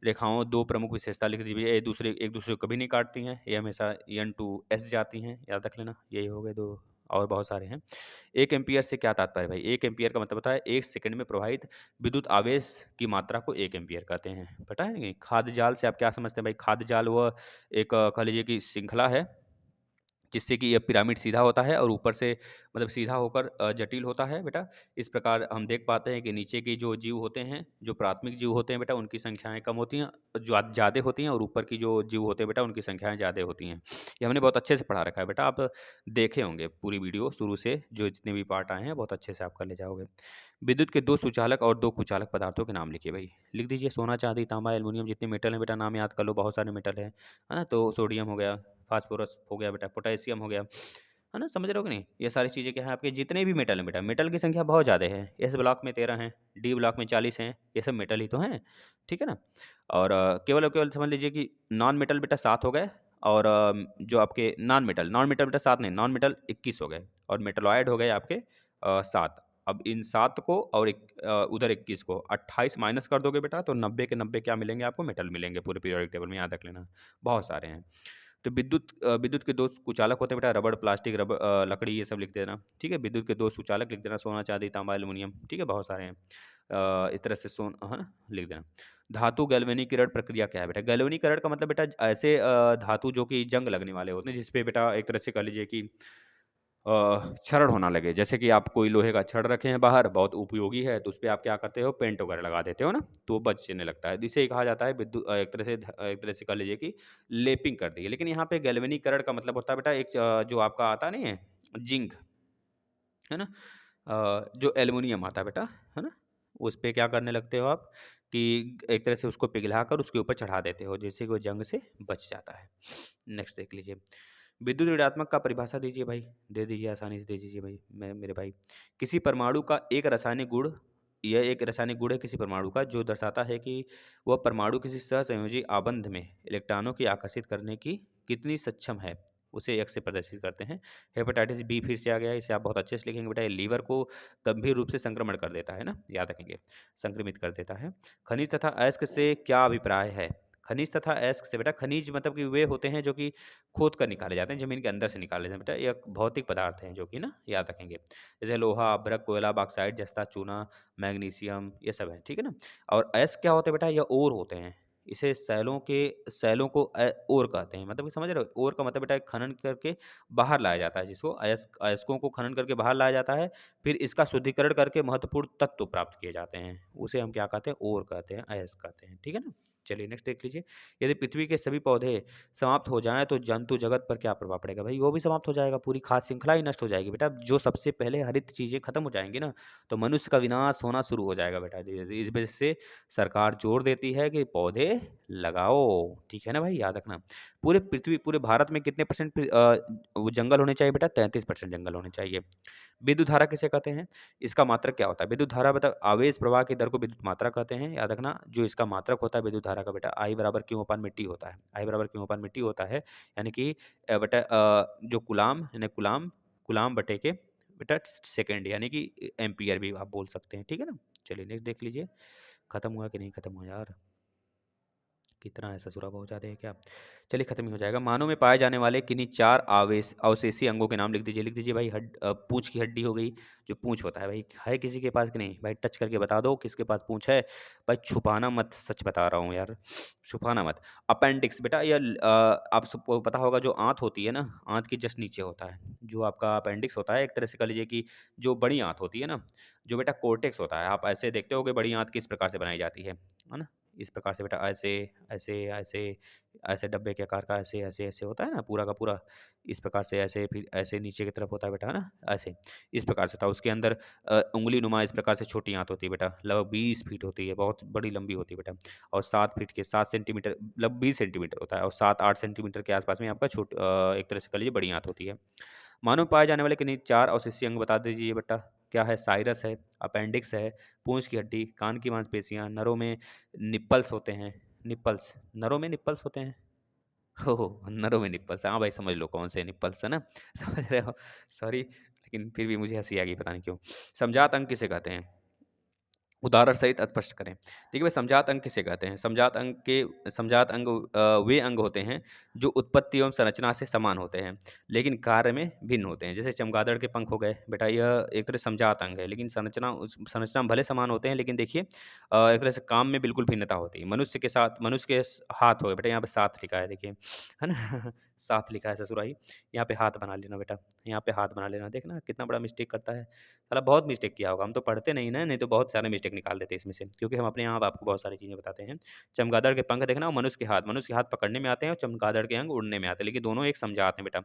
रेखाओं 2 प्रमुख विशेषता लिख दीजिए। एक दूसरे को कभी नहीं काटती हैं, ये हमेशा एन टू एस जाती हैं, याद रख लेना। यही हो गए 2, और बहुत सारे हैं। 1 एम्पीयर से क्या तात्पर्य है भाई? 1 एम्पीयर का मतलब होता है 1 सेकंड में प्रवाहित विद्युत आवेश की मात्रा को 1 एम्पीयर कहते हैं। पता है नहीं? खाद्य जाल से आप क्या समझते हैं भाई? खाद्य जाल वह एक कह लीजिए कि श्रृंखला है जिससे कि ये पिरामिड सीधा होता है और ऊपर से मतलब सीधा होकर जटिल होता है बेटा। इस प्रकार हम देख पाते हैं कि नीचे के जो जीव होते हैं, जो प्राथमिक जीव होते हैं बेटा, उनकी संख्याएँ कम होती हैं, जो ज़्यादा होती हैं, और ऊपर की जो जीव होते हैं बेटा, उनकी संख्याएँ ज़्यादा होती हैं। ये हमने बहुत अच्छे से पढ़ा रखा है बेटा, आप देखे होंगे पूरी वीडियो शुरू से, जो जितने भी पार्ट आए हैं बहुत अच्छे से आप कर ले जाओगे। विद्युत के 2 सुचालक और 2 कुचालक पदार्थों के नाम लिखिए भाई। लिख दीजिए सोना, चांदी, तांबा, एल्युमिनियम, जितने मेटल हैं बेटा नाम याद कर लो, बहुत सारे मेटल हैं, है ना? तो सोडियम हो गया, फास्फोरस हो गया बेटा, पोटेशियम हो गया, है ना? समझ रहे हो कि नहीं? ये सारी चीज़ें क्या हैं आपके, जितने भी मेटल हैं बेटा, मेटल की संख्या बहुत ज़्यादा है। एस ब्लॉक में 13 हैं, डी ब्लॉक में 40 हैं, ये सब मेटल ही तो हैं, ठीक है ना? और केवल और केवल समझ लीजिए कि नॉन मेटल बेटा 7 हो गए, और जो आपके नॉन मेटल बेटा 7 नहीं, नॉन मेटल 21 हो गए, और मेटलॉइड हो गए आपके 7। अब इन 7 को और उधर 21 को 28 माइनस कर दोगे बेटा, तो 90 के 90 क्या मिलेंगे आपको, मेटल मिलेंगे पूरे पीरियोडिक टेबल में, याद रख लेना। बहुत सारे हैं। तो विद्युत के 2 कुचालक होते हैं बेटा, रबड़, प्लास्टिक, लकड़ी, ये सब लिख देना, ठीक है? विद्युत के 2 सुचालक लिख देना, सोना, चांदी, तांबा, एल्युमिनियम, ठीक है? बहुत सारे हैं। इस तरह से है ना? लिख देना। धातु गैल्वेनीकरण प्रक्रिया क्या है बेटा? गैल्वेनीकरण का मतलब बेटा ऐसे धातु जो कि जंग लगने वाले होते हैं, जिस पे बेटा एक तरह से कह लीजिए कि छड़ होना लगे। जैसे कि आप कोई लोहे का छड़ रखे हैं बाहर, बहुत उपयोगी है, तो उसपे आप क्या करते हो, पेंट वगैरह लगा देते हो ना, तो वो बचने लगता है। इसे कहा जाता है एक तरह से कह लीजिए कि लेपिंग कर दी है। लेकिन यहाँ पे गैल्वेनीकरण का मतलब होता है बेटा एक जो आपका आता नहीं है जिंक, है ना? जो एल्युमिनियम आता है बेटा, है ना? उस पे क्या करने लगते हो आप कि एक तरह से उसको पिघलाकर उसके ऊपर चढ़ा देते हो, जिससे कि वो जंग से बच जाता है। नेक्स्ट देख लीजिए। विद्युत ऋणात्मक का परिभाषा दीजिए भाई, दे दीजिए आसानी से दे दीजिए भाई, मैं मेरे भाई। किसी परमाणु का एक रासायनिक गुण, यह एक रासायनिक गुण है किसी परमाणु का जो दर्शाता है कि वह परमाणु किसी सहसंयोजी आबंध में इलेक्ट्रॉनों की आकर्षित करने की कितनी सक्षम है, उसे एक्स से प्रदर्शित करते हैं। हेपेटाइटिस बी फिर से आ गया है, इसे आप बहुत अच्छे से लिखेंगे बेटा। ये लीवर को गंभीर रूप से संक्रमण कर देता है ना, याद रखेंगे, संक्रमित कर देता है। खनिज तथा अयस्क से क्या अभिप्राय है? खनिज तथा अयस्क से बेटा, खनिज मतलब कि वे होते हैं जो कि खोद कर निकाले जाते हैं, जमीन के अंदर से निकाले जाते हैं बेटा, ये एक भौतिक पदार्थ हैं जो कि ना, याद रखेंगे। जैसे लोहा, अभ्रक, कोयला, बॉक्साइट, जस्ता, चूना, मैग्नीशियम, ये सब है, ठीक है ना? और अयस्क क्या होते हैं बेटा, ये ओर होते हैं। इसे सैलों को ओर कहते हैं, मतलब कि समझ रहे हो, ओर का मतलब बेटा खनन करके बाहर लाया जाता है, जिसको अयस्कों को खनन करके बाहर लाया जाता है, फिर इसका शुद्धिकरण करके महत्वपूर्ण तत्व प्राप्त किए जाते हैं, उसे हम क्या कहते हैं, ओर कहते हैं, अयस्क कहते हैं, ठीक है ना? चलिए नेक्स्ट देख लीजिए। यदि पृथ्वी के सभी पौधे समाप्त हो जाएं तो जंतु जगत पर क्या प्रभाव पड़ेगा? भाई वो भी समाप्त हो जाएगा, पूरी खाद्य श्रृंखला ही नष्ट हो जाएगी बेटा। जो सबसे पहले हरित चीजें खत्म हो जाएंगी ना, तो मनुष्य का विनाश होना शुरू हो जाएगा बेटा धीरे धीरे। इस वजह से सरकार जोर देती है कि पौधे लगाओ, ठीक है ना भाई, याद रखना। पूरे भारत में कितने परसेंट वो जंगल होने चाहिए बेटा? 33% जंगल होने चाहिए। विद्युत धारा किसे कहते हैं? इसका मात्रक क्या होता है? विद्युत धारा बता, आवेश प्रवाह की दर को विद्युत मात्रा कहते हैं, याद रखना। जो इसका मात्रक होता है विद्युत धारा का बेटा, आई बराबर क्यू अपान मिट्टी होता है। आई बराबर क्यू अपान मिट्टी होता है, यानी कि बेटा जो कुलाम यानी कुलाम कुलाम बटे के बेटा सेकेंड, यानी कि एम्पियर भी आप बोल सकते हैं, ठीक है ना? चलिए नेक्स्ट देख लीजिए। खत्म हुआ कि नहीं खत्म हुआ यार? कितना है, ससुरा बहुत ज़्यादा है क्या? चलिए खत्म ही हो जाएगा। मानव में पाए जाने वाले किन्हीं 4 अवशेषीय अंगों के नाम लिख दीजिए भाई। पूँछ की हड्डी हो गई, जो पूँछ होता है भाई, है किसी के पास कि नहीं? भाई टच करके बता दो किसके पास पूँछ है? भाई छुपाना मत, सच बता रहा हूँ यार, छुपाना मत। अपेंडिक्स बेटा, आप सबको पता होगा, जो आँत होती है ना, आँत के जस्ट नीचे होता है, जो आपका अपेंडिक्स होता है, एक तरह से कह लीजिए कि जो बड़ी आँत होती है ना, जो बेटा कोर्टेक्स होता है, आप ऐसे देखते होगे बड़ी आँत किस प्रकार से बनाई जाती है ना? इस प्रकार से बेटा, ऐसे ऐसे ऐसे ऐसे डब्बे के आकार का, ऐसे ऐसे ऐसे होता है ना पूरा का पूरा, इस प्रकार से ऐसे, फिर ऐसे नीचे की तरफ होता है बेटा, है ना? ऐसे इस प्रकार से था। उसके अंदर उंगली नुमा इस प्रकार से छोटी आंत होती है बेटा, लगभग 20 फीट होती है, बहुत बड़ी लंबी होती है बेटा। और 7 फीट के 7 सेंटीमीटर, मतलब 20 सेंटीमीटर होता है, और 7-8 सेंटीमीटर के आसपास में आपका एक तरह से कह लीजिए बड़ी आंत होती है। मानव में पाए जाने वाले किन्हीं 4 अवशेषीय अंग बता दीजिए बेटा। क्या है? साइरस है, अपेंडिक्स है, पूँछ की हड्डी, कान की मांसपेशियाँ, नरों में निप्पल्स होते हैं। निप्पल्स, नरों में निप्पल्स होते हैं। हो, नरों में निप्पल्स, हाँ भाई समझ लो कौन से निप्पल्स है ना? समझ रहे हो? सॉरी, लेकिन फिर भी मुझे हँसी आ गई, पता नहीं क्यों। समजात अंग किसे कहते हैं? उदाहरण सहित स्पष्ट करें। देखिए भाई, समजात अंग किसे कहते हैं? समजात अंग वे अंग होते हैं जो उत्पत्ति एवं संरचना से समान होते हैं, लेकिन कार्य में भिन्न होते हैं। जैसे चमगादड़ के पंख हो गए बेटा, यह एक तरह समजात अंग है, लेकिन संरचना में भले समान होते हैं, लेकिन देखिए एक तरह से काम में बिल्कुल भिन्नता होती है। मनुष्य के हाथ हो गए बेटा, यहाँ पे 7 लिखा है देखिए, है ना? साथ लिखा है ससुराई, यहाँ पे हाथ बना लेना बेटा, यहाँ पे हाथ बना लेना। देखना कितना बड़ा मिस्टेक करता है। साला बहुत मिस्टेक किया होगा, हम तो पढ़ते नहीं ना, नहीं तो बहुत सारे मिस्टेक निकाल देते इसमें से, क्योंकि हम अपने यहाँ आपको बहुत सारी चीज़ें बताते हैं। चमगादड़ के पंख देखना और मनुष्य के हाथ पकड़ने में आते हैं और चमगादड़ के अंग उड़ने में आते हैं, लेकिन दोनों एक समझाते हैं बेटा।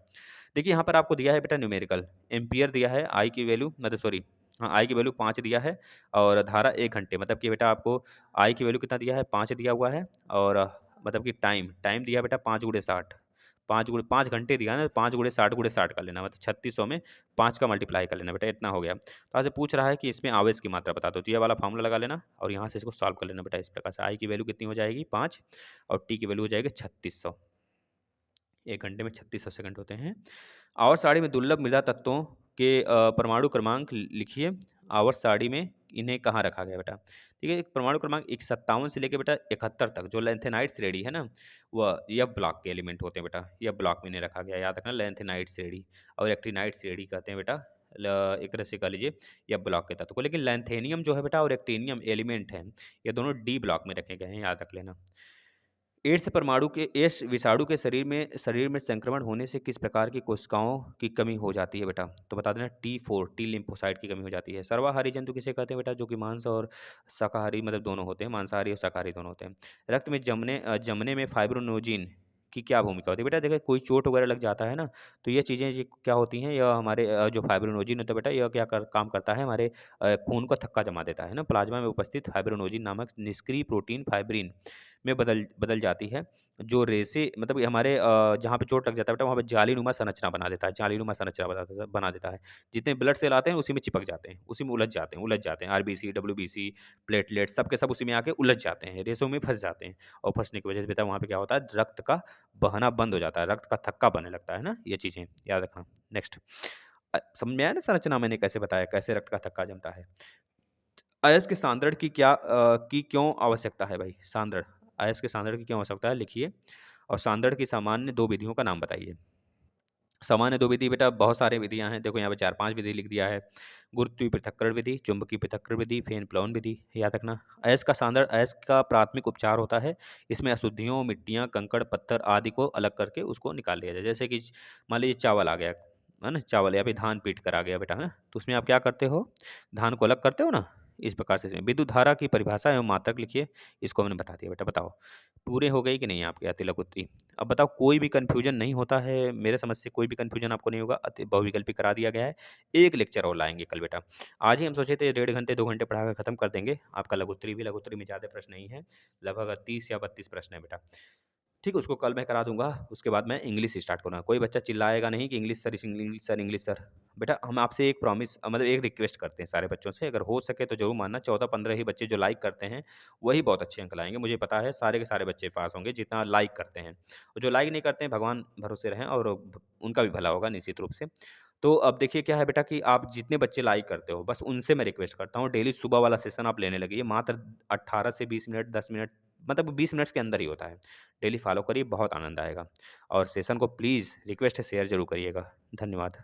देखिए यहाँ पर आपको दिया है बेटा न्यूमेरिकल, एम्पियर दिया है, आई की वैल्यू मतलब सॉरी हाँ, आई की वैल्यू 5 दिया है और धारा 1 घंटे, मतलब कि बेटा आपको आई की वैल्यू कितना दिया है, 5 दिया हुआ है और मतलब कि टाइम टाइम दिया बेटा 5 गुणे 60, 5 घंटे दिया है ना, 5 गुणे 60 कर लेना, मतलब 3600 में 5 का मल्टीप्लाई कर लेना बेटा, इतना हो गया। तो आपसे पूछ रहा है कि इसमें आवेश की मात्रा बता दो, तो ये वाला फॉर्मूला लगा लेना और यहाँ से इसको सॉल्व कर लेना बेटा। इस प्रकार से आई की वैल्यू कितनी हो जाएगी 5 और टी की वैल्यू हो जाएगी 3600। 1 घंटे में 3600 सेकंड होते हैं। आवर्त सारणी में दुर्लभ मृदा तत्वों के परमाणु क्रमांक लिखिए। आवर्त सारणी में इन्हें कहाँ रखा गया बेटा? ठीक है, परमाणु क्रमांक 57 से लेके बेटा 71 तक जो लैंथेनाइड श्रेणी है ना, वह एफ ब्लॉक के एलिमेंट होते हैं बेटा। एफ ब्लॉक में इन्हें रखा गया, याद रखना, लैंथेनाइड श्रेणी और एक्टिनाइड श्रेणी कहते हैं बेटा। एक तरह से कह लीजिए एफ ब्लॉक के तत्व को, लेकिन लैंथेनियम जो है बेटा और एक्टिनियम एलिमेंट है, ये दोनों डी ब्लॉक में रखे गए हैं, याद रख लेना। एड्स विषाणु के शरीर में संक्रमण होने से किस प्रकार की कोशिकाओं की कमी हो जाती है बेटा? तो बता देना T4 टी लिम्फोसाइट की कमी हो जाती है। सर्वाहारी जंतु किसे कहते हैं बेटा? जो कि मांस और शाकाहारी मतलब दोनों होते हैं, मांसाहारी और शाकाहारी दोनों होते हैं। रक्त में जमने में फाइब्रोनोजिन की क्या भूमिका होती है बेटा? देखिए कोई चोट वगैरह लग जाता है ना, तो ये चीज़ें ये क्या होती हैं, यह हमारे जो फाइब्रोनोजिन होता है बेटा, यह काम करता है, हमारे खून का थक्का जमा देता है ना। प्लाज्मा में उपस्थित फाइब्रोनोजिन नामक निष्क्रिय प्रोटीन फाइब्रिन में बदल बदल जाती है, जो रेसे मतलब ये हमारे जहाँ पे चोट लग जाता है बेटा, वहाँ पे जालीनुमा संरचना बना देता है, जालीनुमा संरचना बना देता है। जितने ब्लड सेल आते हैं उसी में चिपक जाते हैं, उसी में उलझ जाते हैं। आरबीसी, डब्ल्यूबीसी, प्लेटलेट सब के सब उसी में आके उलझ जाते हैं, रेसों में फँस जाते हैं और फँसने की वजह से बेटा वहाँ पे क्या होता है, रक्त का बहना बंद हो जाता है, रक्त का थक्का बनने लगता है ना, ये चीज़ें याद रखना। नेक्स्ट समझ में आया ना संरचना मैंने कैसे बताया, कैसे रक्त का थक्का जमता है। अयस्क सांद्रण की क्यों आवश्यकता है भाई? सांद्रण, अयस्क सांद्रण की क्यों आवश्यकता है लिखिए। और सांद्रण की सामान्य 2 विधियों का नाम बताइए। सामान्य 2 विधि बेटा बहुत सारी विधियाँ हैं, देखो यहाँ पे 4-5 विधि लिख दिया है। गुरुत्वीय पृथक्करण विधि, चुंबकीय पृथक्करण विधि, फेन प्लावन विधि, याद रखना। अयस्क का प्राथमिक उपचार होता है, इसमें अशुद्धियों, मिट्टियाँ, कंकड़, पत्थर आदि को अलग करके उसको निकाल लिया जाए। जैसे कि मान लीजिए चावल आ गया, है ना? चावल या फिर धान पीट कर आ गया बेटा, है ना? तो उसमें आप क्या करते हो? धान को अलग करते हो ना? इस प्रकार से इसमें विद्युत धारा की परिभाषा एवं मात्रक लिखिए। इसको मैंने बता दिया बेटा, बताओ पूरे हो गई कि नहीं आपके तिलक उत्तरी? अब बताओ कोई भी कन्फ्यूजन नहीं होता है, मेरे समझ से कोई भी कन्फ्यूजन आपको नहीं होगा, अति बहुविकल्पी करा दिया गया है। एक लेक्चर और लाएँगे कल बेटा। आज ही हम सोचे थे 1.5 घंटे 2 घंटे पढ़ा कर खत्म कर देंगे। आपका लघु उत्तरी में ज़्यादा प्रश्न नहीं है, लगभग 30 या 32 प्रश्न है बेटा। ठीक है, उसको कल मैं करा दूँगा, उसके बाद मैं इंग्लिश स्टार्ट करूँगा। कोई बच्चा चिल्लाएगा नहीं कि English sir, English sir, English sir. बेटा हम आपसे एक प्रॉमिस मतलब एक रिक्वेस्ट करते हैं सारे बच्चों से, अगर हो सके तो ज़रूर मानना, 14-15 ही बच्चे जो लाइक करते हैं, वही बहुत अच्छे अंक लाएँगे। मुझे पता है सारे के सारे बच्चे पास होंगे जितना लाइक करते हैं। और जो लाइक नहीं करते हैं, भगवान भरोसे रहें और उनका भी भला होगा निश्चित रूप से। तो अब देखिए क्या है बेटा कि आप जितने बच्चे लाइक करते हो, बस उनसे मैं रिक्वेस्ट करता हूँ, डेली सुबह वाला सेशन आप लेने लगिए। मात्र 18 से 20 मिनट, 10 मिनट मतलब 20 मिनट्स के अंदर ही होता है। डेली फॉलो करिए, बहुत आनंद आएगा। और सेशन को प्लीज़ रिक्वेस्ट है शेयर ज़रूर करिएगा। धन्यवाद।